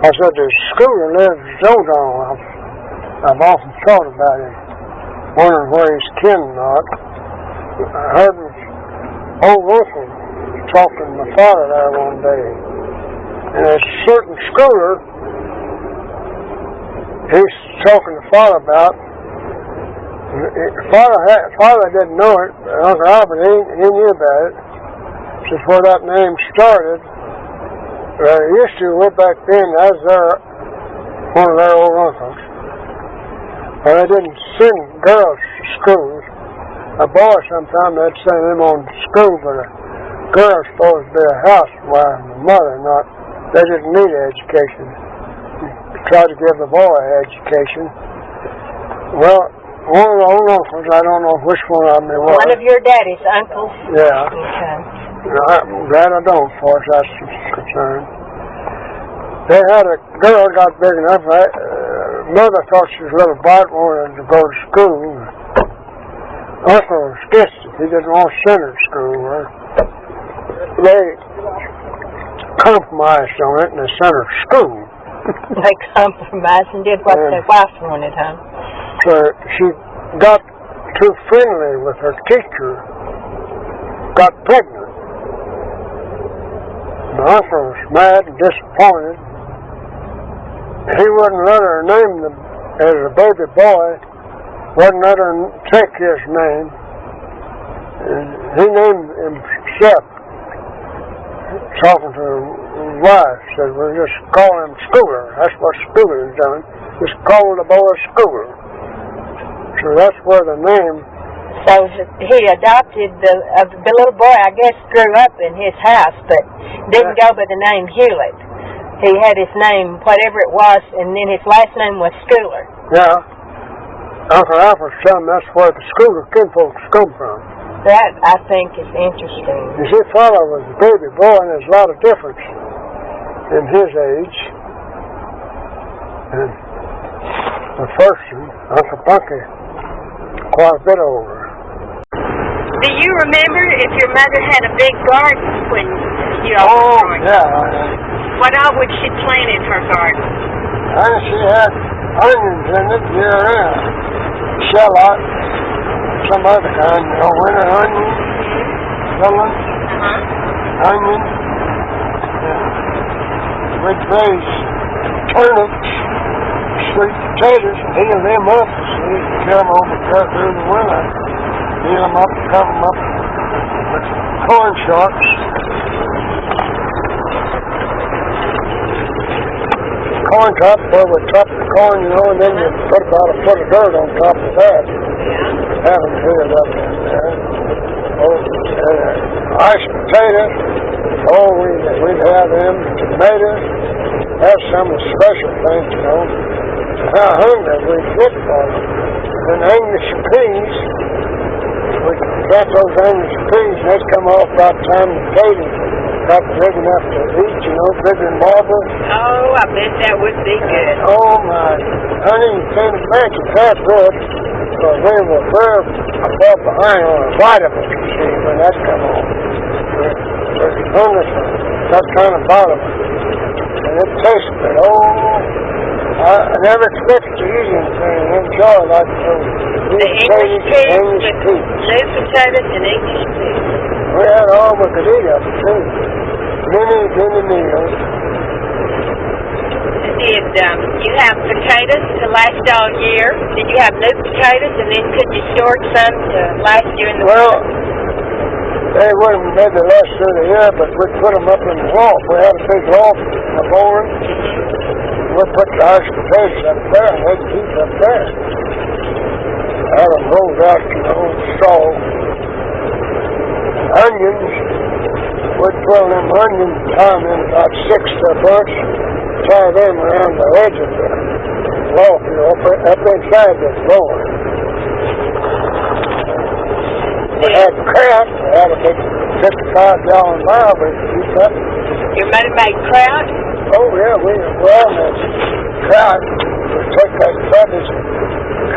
I said, the Schooler lives in Zodon. I've often thought about him, wondering where he's kin or not. I heard my old uncle talking to my father there one day. And a certain Schooler he's talking to Father about. Father didn't know it, but Uncle Alfred, he knew about it. Just where that name started. Used to way back then, as one of their old uncles. But they didn't send girls to school. A boy sometime they'd send him on to school, but a girl's supposed to be a housewife and a mother, not. They didn't need education. Tried to give the boy education. Well, one of the old uncles, I don't know which one of them it was. One of your daddy's uncles? Yeah. Okay. I'm glad I don't, as far as that's concerned. They had a girl got big enough. Mother thought she was a little bright, wanted to go to school. Uncle was against it. He didn't want to send her to school. They compromised on it and they sent her to school. They compromised and did what their wife wanted, huh? So she got too friendly with her teacher, got pregnant. My uncle was mad and disappointed. He wouldn't let her name the, as a baby boy, wouldn't let her take his name. And he named himself, talking to his wife, said, we'll just call him Schooler. That's what Schooler is doing. Just call the boy Schooler. So that's where the name. So he adopted the little boy, I guess, grew up in his house, but didn't go by the name Hewlett. He had his name, whatever it was, and then his last name was Schooler. Yeah. Uncle Alfred's son, that's where the Schooler kinfolks come from. That, I think, is interesting. You see, father was a baby boy, and there's a lot of difference in his age. And the first one, Uncle Bunky, quite a bit older. Do you remember if your mother had a big garden when you all were growing up? Yeah. What all would she plant in her garden? And she had onions in it year-round. Shallot, some other kind, winter onions, melon, onions, we'd raise turnips, sweet potatoes, and heal them up, so we could kill them over during the winter. Heal them up, cover them up with corn stalks. Corn top, where we top the corn, and then you put about a foot of dirt on top of that. Have them filled up in there. Iced potatoes. We'd have them. Tomatoes. Have some of the special things, How hungry we'd get for them. And English peas. We got those English peas, and they'd come off about the time the potatoes got big enough to eat, bigger than marbles. Oh, I bet that would be good. Oh, my. Honey, you can't imagine that good. Because we were very above behind on the vitamins, you see, when that come on. We're hungry for that kind of vitamin. And it tastes good. Oh, I never expected to eat anything and enjoy like those. The English peas with new potatoes and English peas. We had all we could eat of it, too. Many meals. Did you have potatoes to last all year? Did you have new potatoes, and then could you store some to last you in the winter? Well, they wouldn't maybe last through the year, but we'd put them up in the loft. We had a big loft in the barn. We'd put the iced potatoes up there, and they'd keep up there. Have them rolled out, straw. Onions, we'd throw them onion time in about 6 to a bunch, tie them around the edge of the loft, up inside the floor. We had kraut. We had a big 55-gallon barrel we could keep up. Your mother made kraut? Oh, yeah, we made kraut. We'd take that cabbage,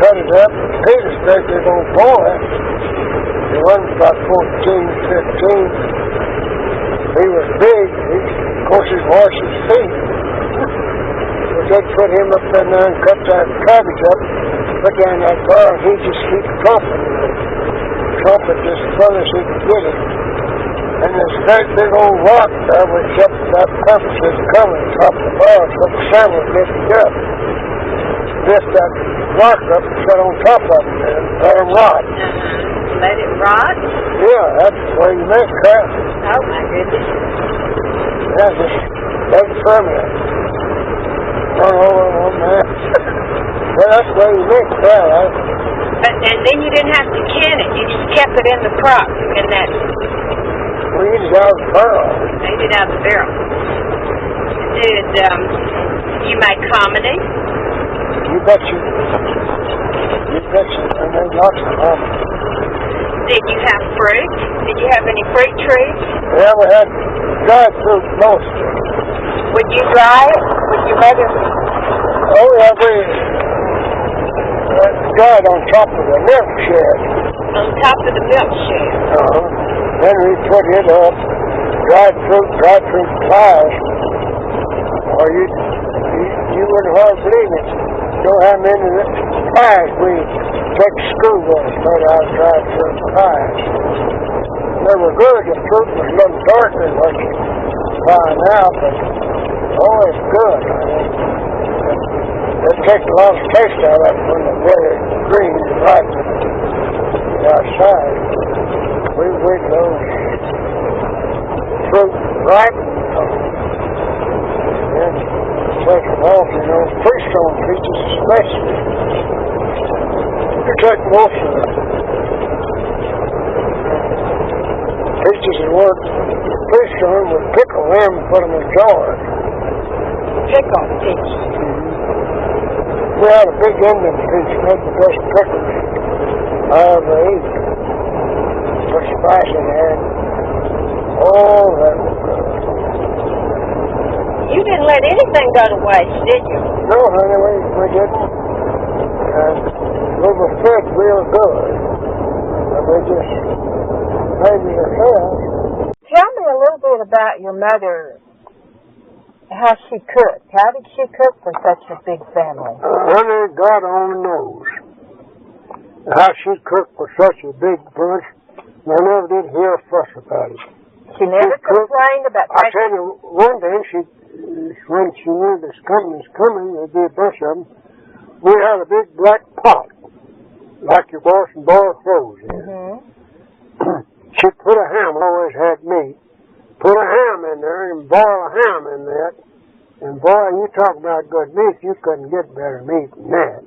cut it up. Peter's big old boy. He wasn't about 14, 15. He was big. Of course, he'd wash his feet. But they'd put him up in there and cut that cabbage up, put down that bar, and he'd just keep trumping. Trumpet just as far as he could get it. And this great big old rock there, we kept that purpose as cover on top of the bar, so the sun would lift it up. Lift that rock up and set on top of it and let it rot. Let it rot? Yeah, that's the way you make kraut. Oh, my goodness. That's just that's permanent. Oh, man. Well, that's the way you make kraut. And then you didn't have to can it. You just kept it in the crock. In that. We eat it out of the barrel. Made it out of the barrel. Did you make hominy? You betcha. And there's lots of hominy. Did you have fruit? Did you have any fruit trees? Yeah, we had dried fruit mostly. Would you dry it? Would your mother? Oh, yeah, we dried on top of the milk shed. On top of the milk shed? Then we put it up, dried fruit pies. Or you wouldn't hardly believe it. You know how many pies we take to school with, made out of dried fruit pies. They were good. The fruit was a little darker than what you find now, but it's good. It takes a lot of taste out of it when they're very green and ripe outside. We wait those fruit ripen and take them off, freestone peaches especially. You take most of the peaches and work. Police gun would pickle them and put them in jars. Pickle peaches. We had a big Indian peach, made the best pickles I ever ate. Put spice in there. Oh, that was good. You didn't let anything go to waste, did you? No, honey, we didn't. And we were fed real good. And we just made it ourselves. Tell me a little bit about your mother, how she cooked. How did she cook for such a big family? Honey, God only knows how she cooked for such a big bunch. I never did hear a fuss about it. She never complained about I tell you, one day, when she knew this company's coming, there'd be a bunch of them, we had a big black pot, like you wash and boil clothes in. Mm-hmm. She put a ham, always had meat, put a ham in there and boil a ham in that. And boy, you talk about good meat, you couldn't get better meat than that.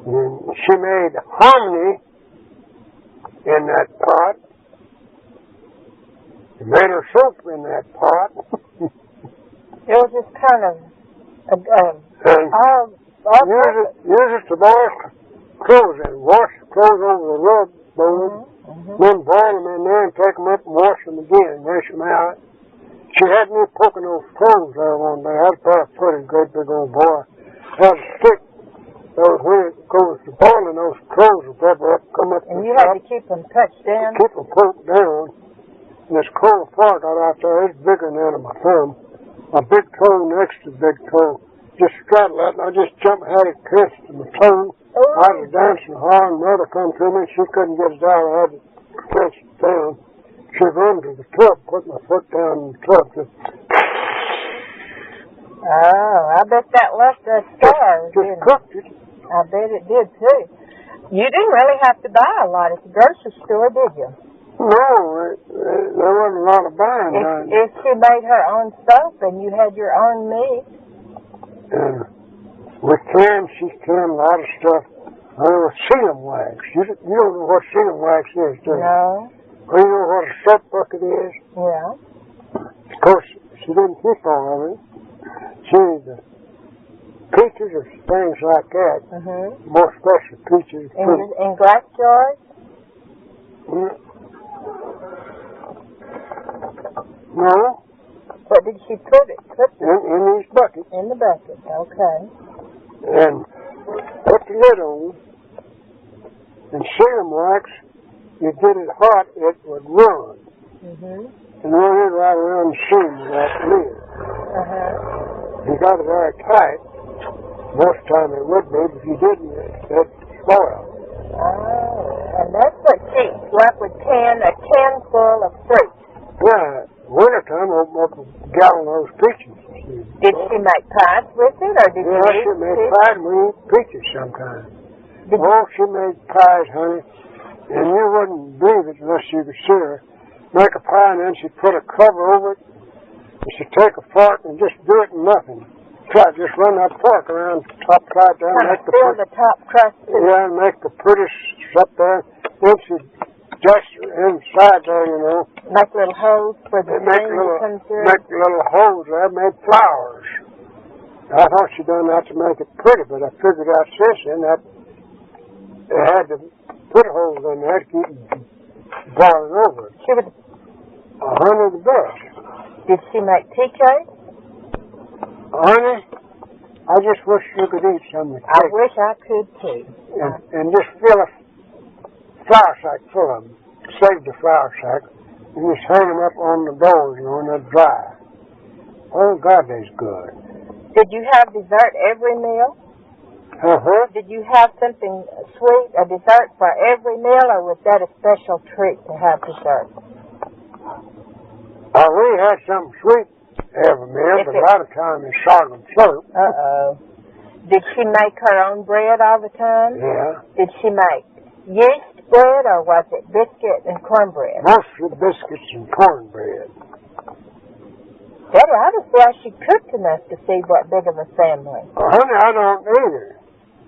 And she made hominy in that pot. She made her soup in that pot. It was just kind of use it to wash clothes in. Wash the clothes over the rub board. Then boil them in there and take them up and wash them again. Wash them out. She had me poking those clothes there one day. I'd probably put a great big old boy. Had a stick. When it goes to boiling, those clothes will bubble up, come up. And you had to keep them touched down? Keep them poked down. And this cold part out there, it's bigger than that of my thumb. My big toe next to the big toe just straddled that, and I just jumped, had it pinched to my toe. I was dancing hard, and mother come to me, she couldn't get it out, I had to pinch it down. She run to the tub, put my foot down in the tub. Oh, I bet that left a scar. Just cooked it. I bet it did, too. You didn't really have to buy a lot at the grocery store, did you? No, there wasn't a lot of buying. If she made her own soap and you had your own meat. She canned a lot of stuff. There was sealing wax. You don't know what sealing wax is, do you? No. Well, you know what a soap bucket is? Yeah. Of course, she didn't keep all of it. She the peaches or things like that. Mm-hmm. More special peaches. In glass jars? No. What did she put it? In these buckets. In the bucket, okay. And put the lid on. And sealing wax, you get it hot, it would run. Mm-hmm. And run it right around the seam of that lid. You got it very tight. Most time it would be, but if you didn't, it'd spoil. Oh, and that's what she would can a can full of fruit. Yeah, wintertime, open up a gallon of those peaches. Did she make pies with it, or did you eat she made pies, and we eat peaches sometimes. She made pies, honey, and you wouldn't believe it unless you could see her. Make a pie, and then she'd put a cover over it, and she'd take a fork and just do it in nothing. Just run that fork around upside down. Fill the top crust. Yeah, and make the prettiest up there. Then she'd just inside there, you know. Make little holes for the rain to come through. Make little holes there, made flowers. I thought she done that to make it pretty, but I figured out since then that they had to put holes in there to keep it boiling over. She would. 100 the best. Did she make tea cake? Honey, I just wish you could eat some of the cake. I wish I could too. And just fill a flour sack full of them. Save the flour sack. And just hang them up on the doors, you know, and they're dry. Oh, God, they's good. Did you have dessert every meal? Uh-huh. Did you have something sweet, a dessert for every meal, or was that a special treat to have dessert? We had something sweet every meal, but a lot of times it's sorghum syrup. Uh-oh. Did she make her own bread all the time? Yeah. Did she make yeast bread, or was it biscuit and cornbread? Mostly biscuits and cornbread. Daddy, I just feel she cooked enough to feed that big of a family. Honey, I don't either.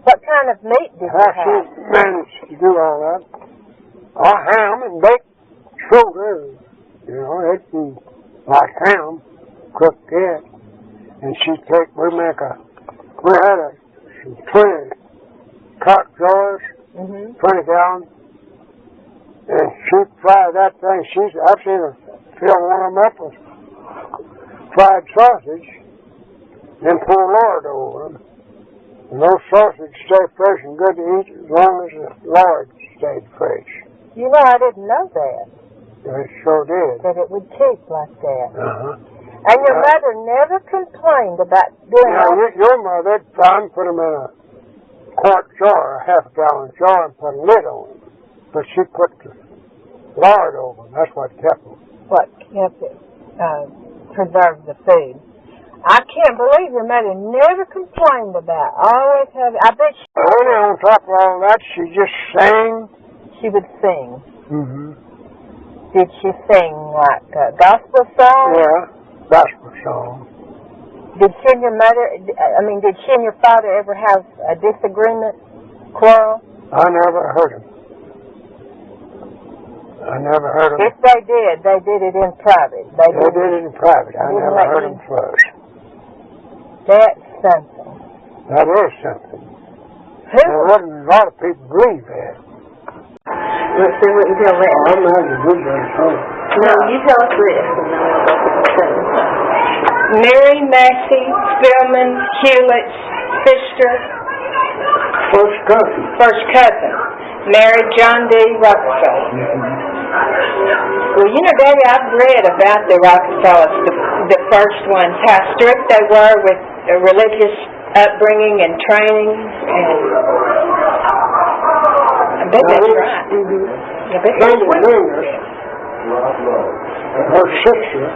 What kind of meat did you How have? she managed to do all that? Ham and baked shoulder, it and like ham, cooked it. And she'd take, we had some 20 cock jars, 20 gallons, and she'd fry that thing. I've seen her fill one of them up with fried sausage, then pour lard over them. And those sausages stay fresh and good to eat as long as the lard stayed fresh. You know, I didn't know that. It sure did. That it would keep like that. Uh-huh. And your mother never complained about doing that? Your mother found put them in a quart jar, a half-gallon jar, and put a lid on them. But she put the lard over them. That's what kept them. What kept it, preserved the food. I can't believe your mother never complained about. Always have. I bet she. Only on top of all that, she just sang. She would sing. Mm-hmm. Did she sing like gospel songs? Yeah, gospel song. Did she and your mother? Did she and your father ever have a disagreement, quarrel? I never heard him. If they did it in private. They did it in private. I never heard them fuss. That's something. That is something. Who? There wasn't a lot of people believe that. Let's see what you tell that. I'm not a good person. No, you tell us this. Mary Massey Spillman Hewlett's sister, First cousin. married John D. Rockefeller. Well, you know, Daddy, I've read about the Rockefellers, the first ones, how strict they were with religious upbringing and training, and I bet that's right. I bet that's right. Her sister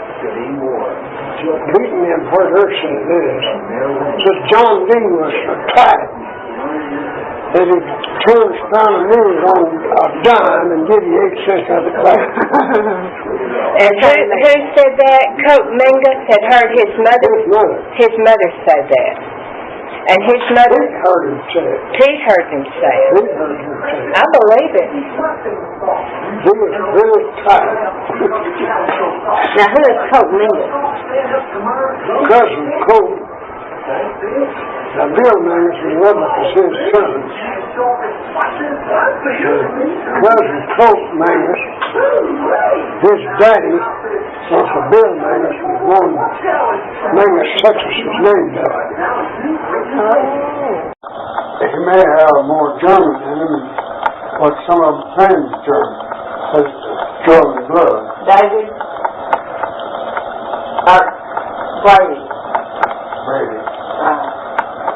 beaten them where her seat is. So John D. was attacked. And he turns down the news on a dime and give you 8 cents of it back. And who said that? Colt Mingus had heard his mother? His mother said that. And his mother? Pete heard him say it. Pete heard him say it. I believe it. He was really tired. Now, who is Colt Mingus? Cousin Colt. Now, Bill Mingus was Roberts' his son. Cousin Colt Mingus, his daddy, Uncle Bill Mingus, was born Mingus, Texas, was named after. He may have more German in him, but some of them claim German. German blood. David? Brady. Brady.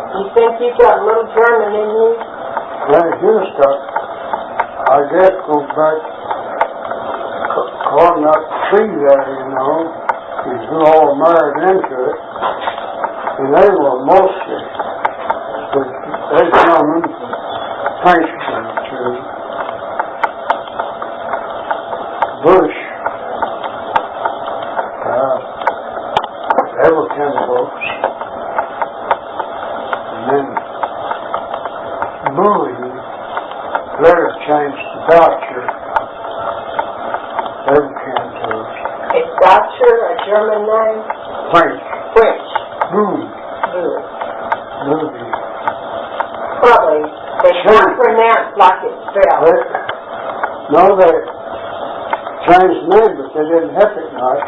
You think you got a little German in you? Well, he's got, I guess, goes back, calling that tree there, he's all married into it, and they were mostly, they German, Frenchman too. Bush, they were kind of folks. And then Bowie later changed to Dutcher. They came to us. Is Dutcher a German name? French. Bowie. Probably. It's not pronounced like it's spelled. No, they changed the name, but they didn't have it much.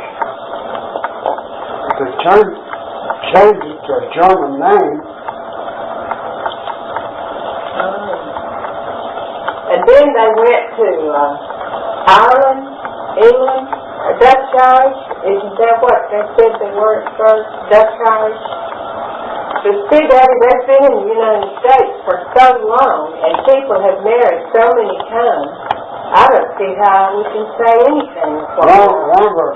They changed it to a German name. And then they went to Ireland, England, Dutch Irish. Isn't that what they said they were at first? Dutch Irish. But see, Daddy, they've been in the United States for so long, and people have married so many times. I don't see how we can say anything. One of our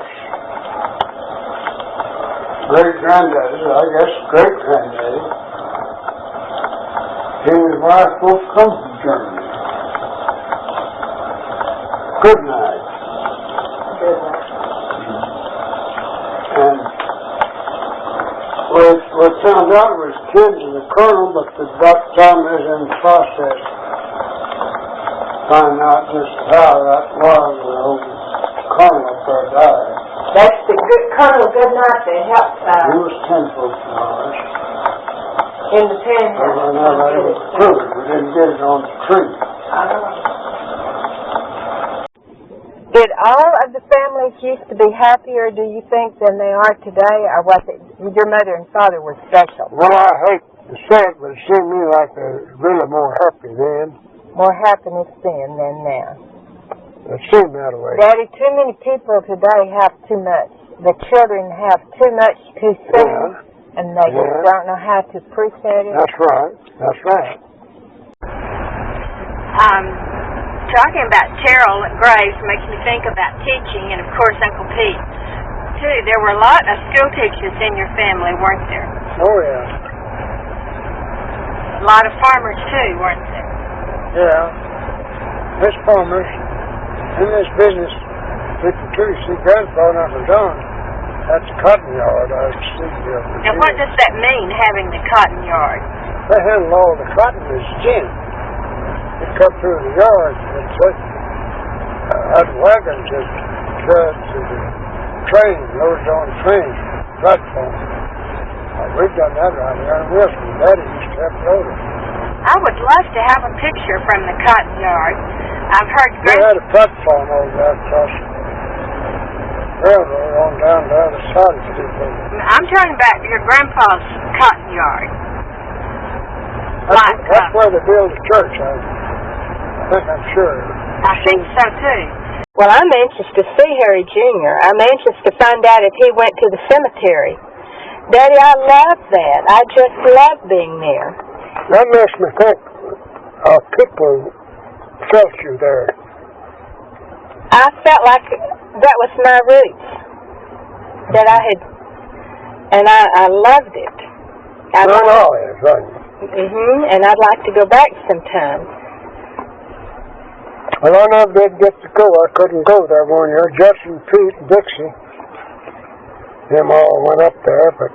great-granddaddies, I guess great-granddaddy, he and his wife both come from Germany. Good night. Good night. And We found out it was kids of the colonel, but the doctor told me it was in the process. Find out just how that was, the old colonel up there died. That's the good Colonel Goodnight that helped He was 10 foot flowers. in the panhandle. We didn't get it on the tree. Did all of the families used to be happier, do you think, than they are today, or was it your mother and father were special? Well, I hate to say it, but it seemed to me like they're really more happy then. More happiness then than now. It seemed that way. Daddy, too many people today have too much. The children have too much too soon, and they just don't know how to appreciate it. That's right. That's right. Talking about Terrell at Graves makes me think about teaching, and of course Uncle Pete, too. There were a lot of school teachers in your family, weren't there? Oh, yeah. A lot of farmers, too, weren't there? Yeah. There's farmers in this business. People too. See, Grandpa was on at the cotton yard. I was thinking of it. Now, what does that mean, having the cotton yard? They handle all the cotton as gin. It come through the yard and such. Had wagons and trucks and trains, loaded on trains, platforms. We've done that right here in Wilson. Daddy used to have loaded. I would love to have a picture from the cotton yard. I've heard We had a platform over there across the railroad on down the other side of the street. I'm talking about your grandpa's cotton yard. That's where they built the church. I think I'm sure. I think so, too. Well, I'm anxious to see Harry Jr. I'm anxious to find out if he went to the cemetery. Daddy, I love that. I just love being there. That makes me think people felt you there. I felt like that was my roots. That I had, and I loved it. Not always, right? And I'd like to go back sometime. Well, I never did get to go. I couldn't go there one year. Justin, Pete, and Dixie, them all went up there, but...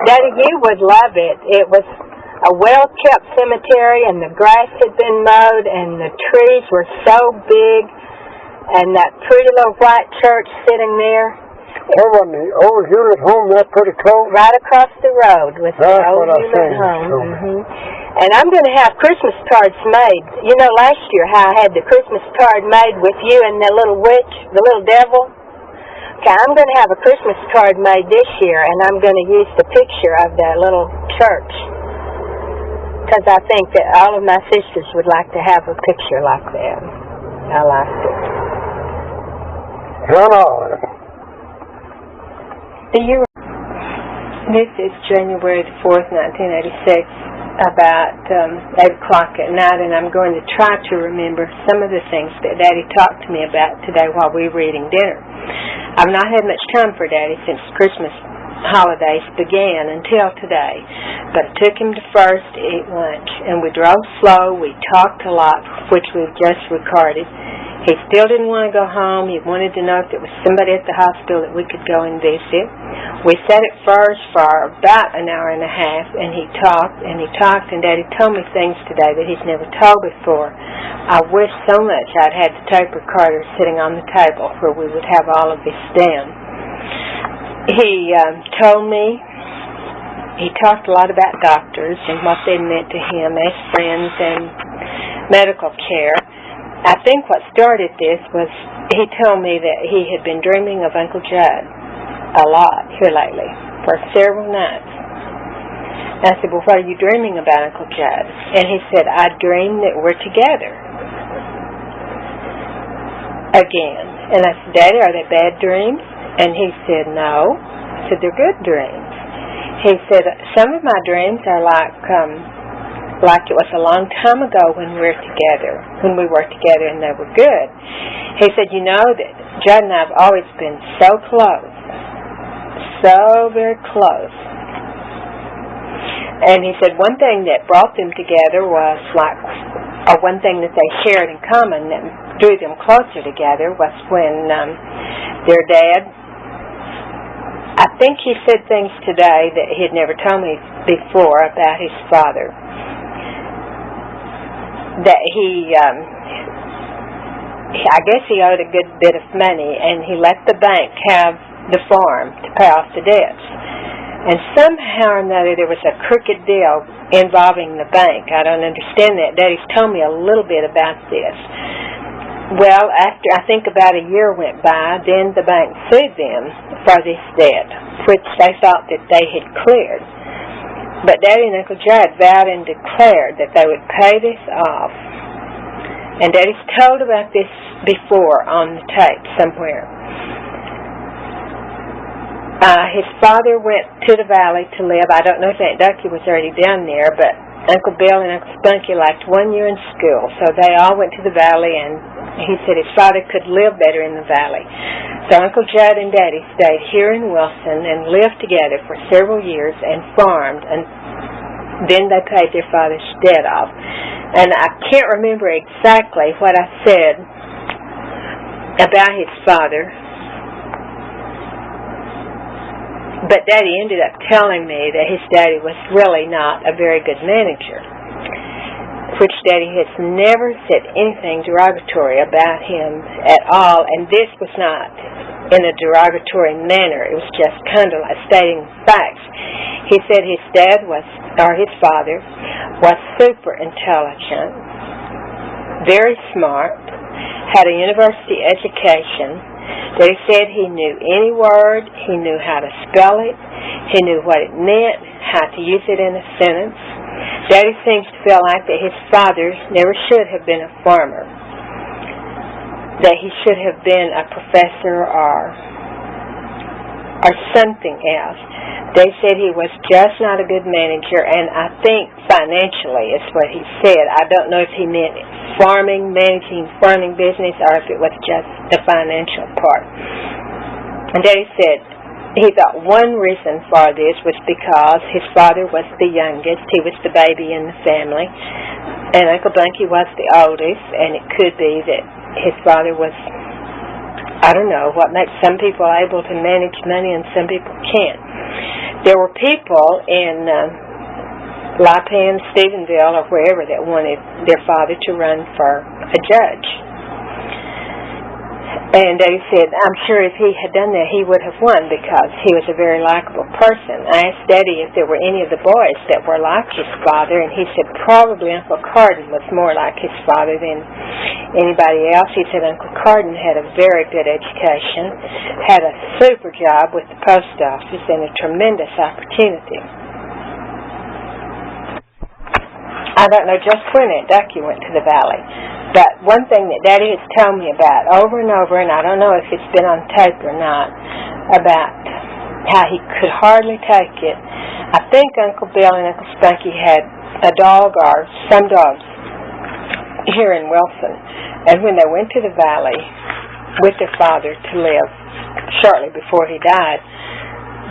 Daddy, you would love it. It was a well-kept cemetery, and the grass had been mowed, and the trees were so big, and that pretty little white church sitting there. There wasn't the old Hewlett home that pretty close? Right across the road was the old Hewlett home. And I'm going to have Christmas cards made. You know last year how I had the Christmas card made with you and the little witch, the little devil? Okay, I'm going to have a Christmas card made this year, and I'm going to use the picture of that little church. Because I think that all of my sisters would like to have a picture like that. I liked it. Not all of it. This is January the 4th, 1986, about 8 o'clock at night, and I'm going to try to remember some of the things that Daddy talked to me about today while we were eating dinner. I've not had much time for Daddy since Christmas holidays began until today, but I took him to First to eat lunch, and we drove slow. We talked a lot, which we've just recorded. He still didn't want to go home. He wanted to know if there was somebody at the hospital that we could go and visit. We sat at First for about an hour and a half, and he talked, and Daddy told me things today that he's never told before. I wish so much I'd had the tape recorder sitting on the table where we would have all of this down. He told me, he talked a lot about doctors and what they meant to him as friends and medical care. I think what started this was he told me that he had been dreaming of Uncle Judd a lot here lately for several nights. And I said, well, what are you dreaming about, Uncle Judd? And he said, I dream that we're together again. And I said, Daddy, are they bad dreams? And he said, no. I said, they're good dreams. He said, some of my dreams are like it was a long time ago when we were together and they were good. He said, you know that Judd and I have always been so close, so very close. And he said one thing that brought them together was one thing that they shared in common that drew them closer together was when their dad, I think he said things today that he had never told me before about his father. That he, I guess he owed a good bit of money, and he let the bank have the farm to pay off the debts. And somehow or another there was a crooked deal involving the bank. I don't understand that. Daddy's told me a little bit about this. Well, after I think about a year went by, then the bank sued them for this debt, which they thought that they had cleared. But Daddy and Uncle Judd vowed and declared that they would pay this off. And Daddy's told about this before on the tape somewhere. His father went to the valley to live. I don't know if Aunt Ducky was already down there, but Uncle Bill and Uncle Bunky liked 1 year in school, so they all went to the valley, and he said his father could live better in the valley. So Uncle Judd and Daddy stayed here in Wilson and lived together for several years and farmed, and then they paid their father's debt off. And I can't remember exactly what I said about his father, but Daddy ended up telling me that his daddy was really not a very good manager, which Daddy has never said anything derogatory about him at all, and this was not in a derogatory manner. It was just kind of like stating facts. He said his dad was, or his father, was super intelligent, very smart, had a university education. They said he knew any word, he knew how to spell it, he knew what it meant, how to use it in a sentence. Daddy seems to feel like that his father never should have been a farmer, that he should have been a professor or something else. They said he was just not a good manager, and I think financially is what he said. I don't know if he meant farming, managing farming business, or if it was just the financial part. And Daddy said he thought one reason for this was because his father was the youngest. He was the baby in the family, and Uncle Bunky was the oldest, and it could be that his father was, I don't know, what makes some people able to manage money and some people can't. There were people in Lipan, Stephenville, or wherever that wanted their father to run for a judge. And Daddy said, I'm sure if he had done that, he would have won because he was a very likable person. I asked Daddy if there were any of the boys that were like his father, and he said probably Uncle Carden was more like his father than anybody else. He said Uncle Carden had a very good education, had a super job with the post office, and a tremendous opportunity. I don't know just when Aunt Ducky went to the valley, but one thing that Daddy has told me about over and over, and I don't know if it's been on tape or not, about how he could hardly take it. I think Uncle Bill and Uncle Spunky had a dog or some dogs here in Wilson, and when they went to the valley with their father to live shortly before he died,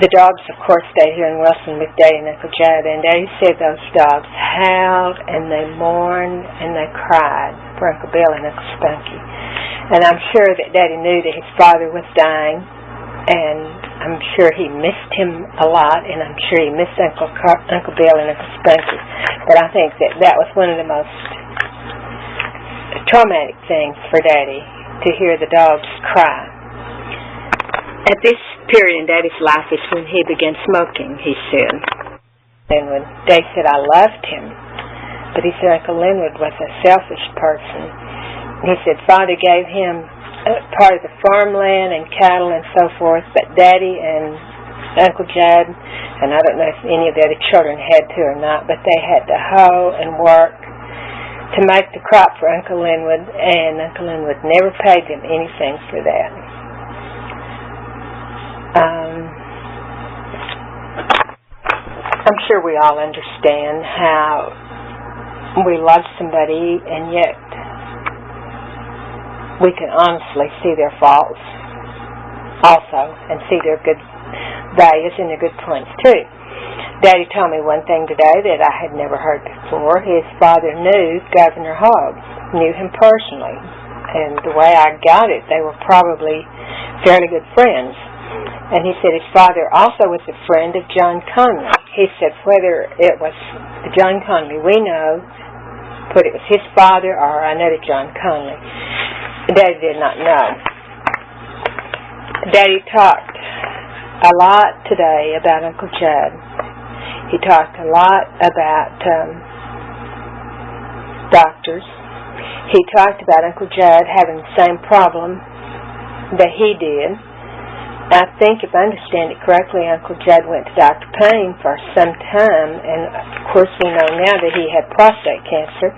the dogs, of course, stayed here in Wilson with Daddy and Uncle Judd, and Daddy said those dogs howled and they mourned and they cried for Uncle Bill and Uncle Spunky. And I'm sure that Daddy knew that his father was dying, and I'm sure he missed him a lot, and I'm sure he missed Uncle Bill and Uncle Spunky. But I think that that was one of the most traumatic things for Daddy, to hear the dogs cry. At this period in Daddy's life is when he began smoking, he said. And when Daddy said, I loved him, but he said Uncle Leonard was a selfish person. And he said Father gave him part of the farmland and cattle and so forth, but Daddy and Uncle Judd, and I don't know if any of the other children had to or not, but they had to hoe and work to make the crop for Uncle Linwood, and Uncle Linwood never paid them anything for that. I'm sure we all understand how we love somebody and yet we can honestly see their faults also and see their good values and their good points too. Daddy told me one thing today that I had never heard before. His father knew Governor Hogg, knew him personally, and the way I got it, they were probably fairly good friends. And he said his father also was a friend of John Conley. He said whether it was John Conley we know, whether it was his father or another John Conley, Daddy did not know. Daddy talked a lot today about Uncle Judd. He talked a lot about doctors. He talked about Uncle Judd having the same problem that he did. I think, if I understand it correctly, Uncle Judd went to Dr. Payne for some time, and of course we know now that he had prostate cancer,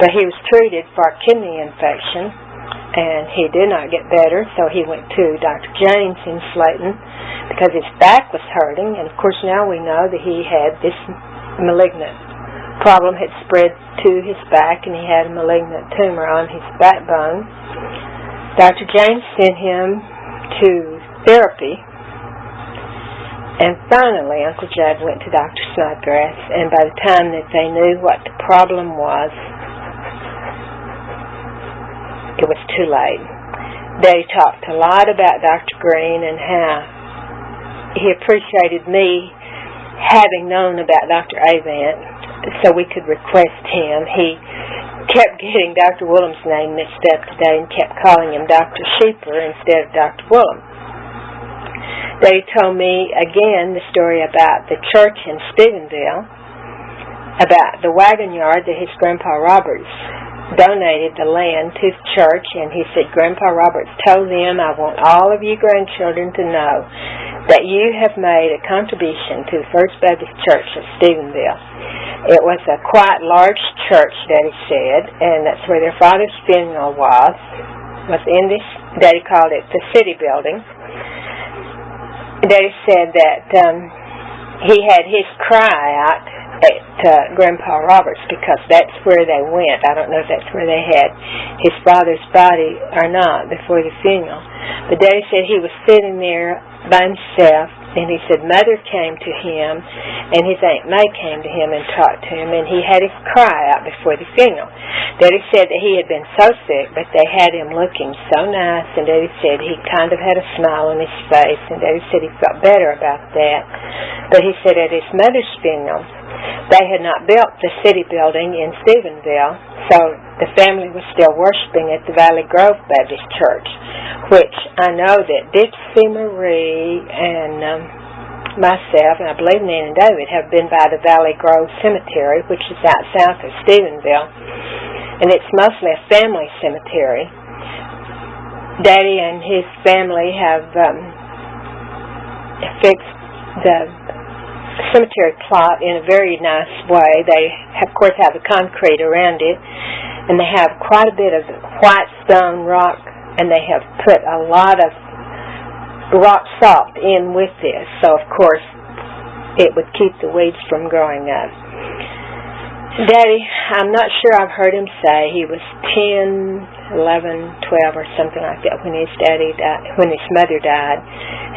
but he was treated for a kidney infection, and he did not get better, so he went to Dr. James in Slayton because his back was hurting, and of course now we know that he had this malignant problem had spread to his back, and he had a malignant tumor on his backbone. Dr. James sent him to therapy, and finally Uncle Judd went to Dr. Snodgrass, and by the time that they knew what the problem was, it was too late. They talked a lot about Dr. Green and how he appreciated me having known about Dr. Avant so we could request him. He kept getting Dr. Willem's name mixed up today and kept calling him Dr. Sheeper instead of Dr. Willem. They told me again the story about the church in Stephenville, about the wagon yard that his Grandpa Roberts donated the land to the church, and he said Grandpa Roberts told them, I want all of you grandchildren to know that you have made a contribution to the First Baptist Church of Stephenville. It was a quite large church, Daddy said, and that's where their father's funeral was in this, Daddy called it the city building. Daddy said that he had his cry out at Grandpa Roberts because that's where they went. I don't know if that's where they had his father's body or not before the funeral. But Daddy said he was sitting there by himself, and he said Mother came to him, and his Aunt May came to him and talked to him, and he had his cry out before the funeral. Daddy said that he had been so sick, but they had him looking so nice, and Daddy said he kind of had a smile on his face, and Daddy said he felt better about that. But he said at his mother's funeral, they had not built the city building in Stephenville, so the family was still worshiping at the Valley Grove Baptist Church, which I know that Dixie Marie and myself, and I believe Nan and David, have been by the Valley Grove Cemetery, which is out south of Stephenville, and it's mostly a family cemetery. Daddy and his family have fixed the cemetery plot in a very nice way. They, of course, have the concrete around it, and they have quite a bit of white stone rock, and they have put a lot of rock salt in with this, so of course it would keep the weeds from growing up. Daddy, I'm not sure I've heard him say he was 10, 11, 12 or something like that when his daddy died, when his mother died.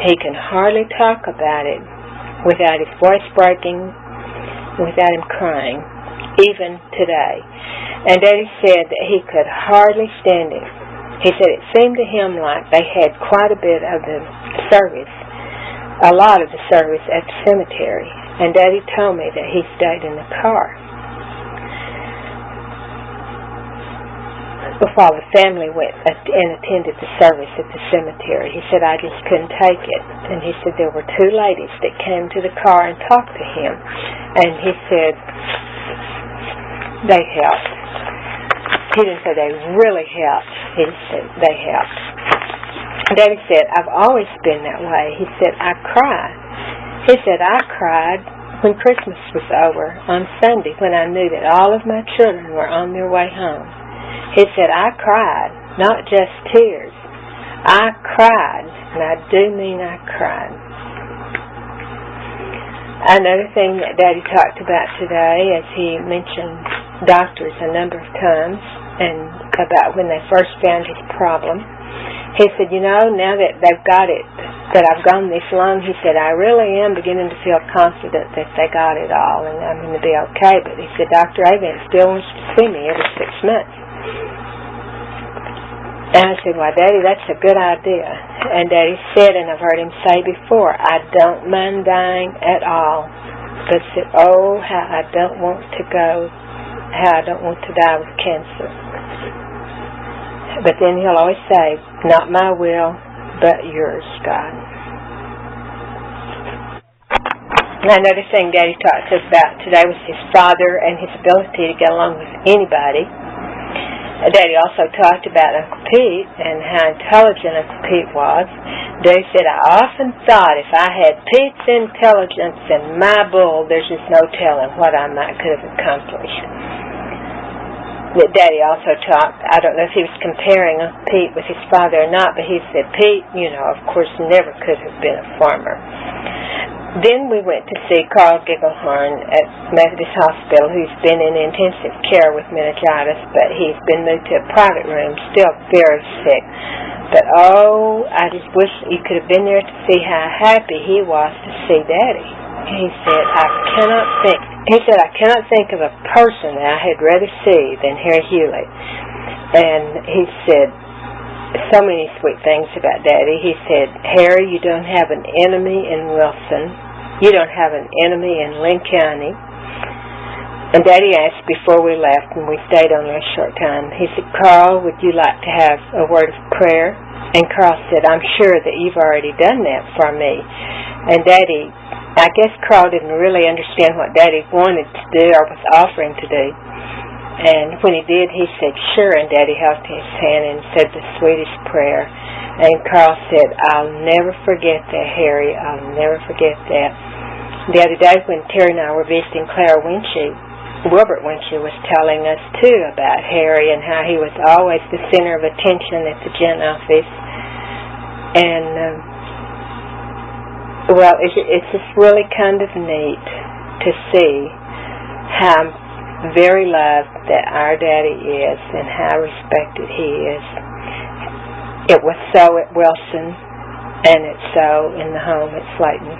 He can hardly talk about it without his voice breaking, without him crying, even today. And Daddy said that he could hardly stand it. He said it seemed to him like they had quite a bit of the service, a lot of the service at the cemetery. And Daddy told me that he stayed in the car before the family went and attended the service at the cemetery. He said, I just couldn't take it. And he said there were two ladies that came to the car and talked to him. And he said they helped. He didn't say they really helped. He said they helped. Daddy said, I've always been that way. He said, I cried. He said, I cried when Christmas was over on Sunday when I knew that all of my children were on their way home. He said, I cried, not just tears. I cried, and I do mean I cried. Another thing that Daddy talked about today, as he mentioned doctors a number of times, and about when they first found his problem, he said, you know, now that they've got it, that I've gone this long, he said, I really am beginning to feel confident that they got it all, and I'm going to be okay. But he said, Dr. Avant still wants to see me every 6 months. And I said, "Why, Daddy, that's a good idea." And Daddy said, and I've heard him say before, "I don't mind dying at all." But said, "Oh, how I don't want to go, how I don't want to die with cancer." But then he'll always say, "Not my will, but yours, God." And another thing Daddy talked to us about today was his father and his ability to get along with anybody. Daddy also talked about Uncle Pete and how intelligent Uncle Pete was. Daddy said, "I often thought if I had Pete's intelligence and my bull, there's just no telling what I could have accomplished." Daddy also talked, I don't know if he was comparing Uncle Pete with his father or not, but he said Pete, of course, never could have been a farmer. Then we went to see Carl Gigglehorn at Methodist Hospital, who's been in intensive care with meningitis, but he's been moved to a private room, still very sick. But I just wish you could have been there to see how happy he was to see Daddy. He said, I cannot think of a person that I had rather see than Harry Hewlett. And he said so many sweet things about Daddy. He said, "Harry, you don't have an enemy in Wilson. You don't have an enemy in Lynn County." And Daddy asked before we left, and we stayed only a short time, he said, "Carl, would you like to have a word of prayer?" And Carl said, "I'm sure that you've already done that for me." And Daddy, I guess Carl didn't really understand what Daddy wanted to do or was offering to do. And when he did, he said, "Sure," and Daddy held his hand and said the sweetest prayer. And Carl said, "I'll never forget that, Harry. I'll never forget that." The other day when Terry and I were visiting Clara Winchie, Wilbert Winchie was telling us, too, about Harry and how he was always the center of attention at the Gent office. And, it's just really kind of neat to see how very loved that our Daddy is and how respected he is. It was so at Wilson, and it's so in the home at Slayton.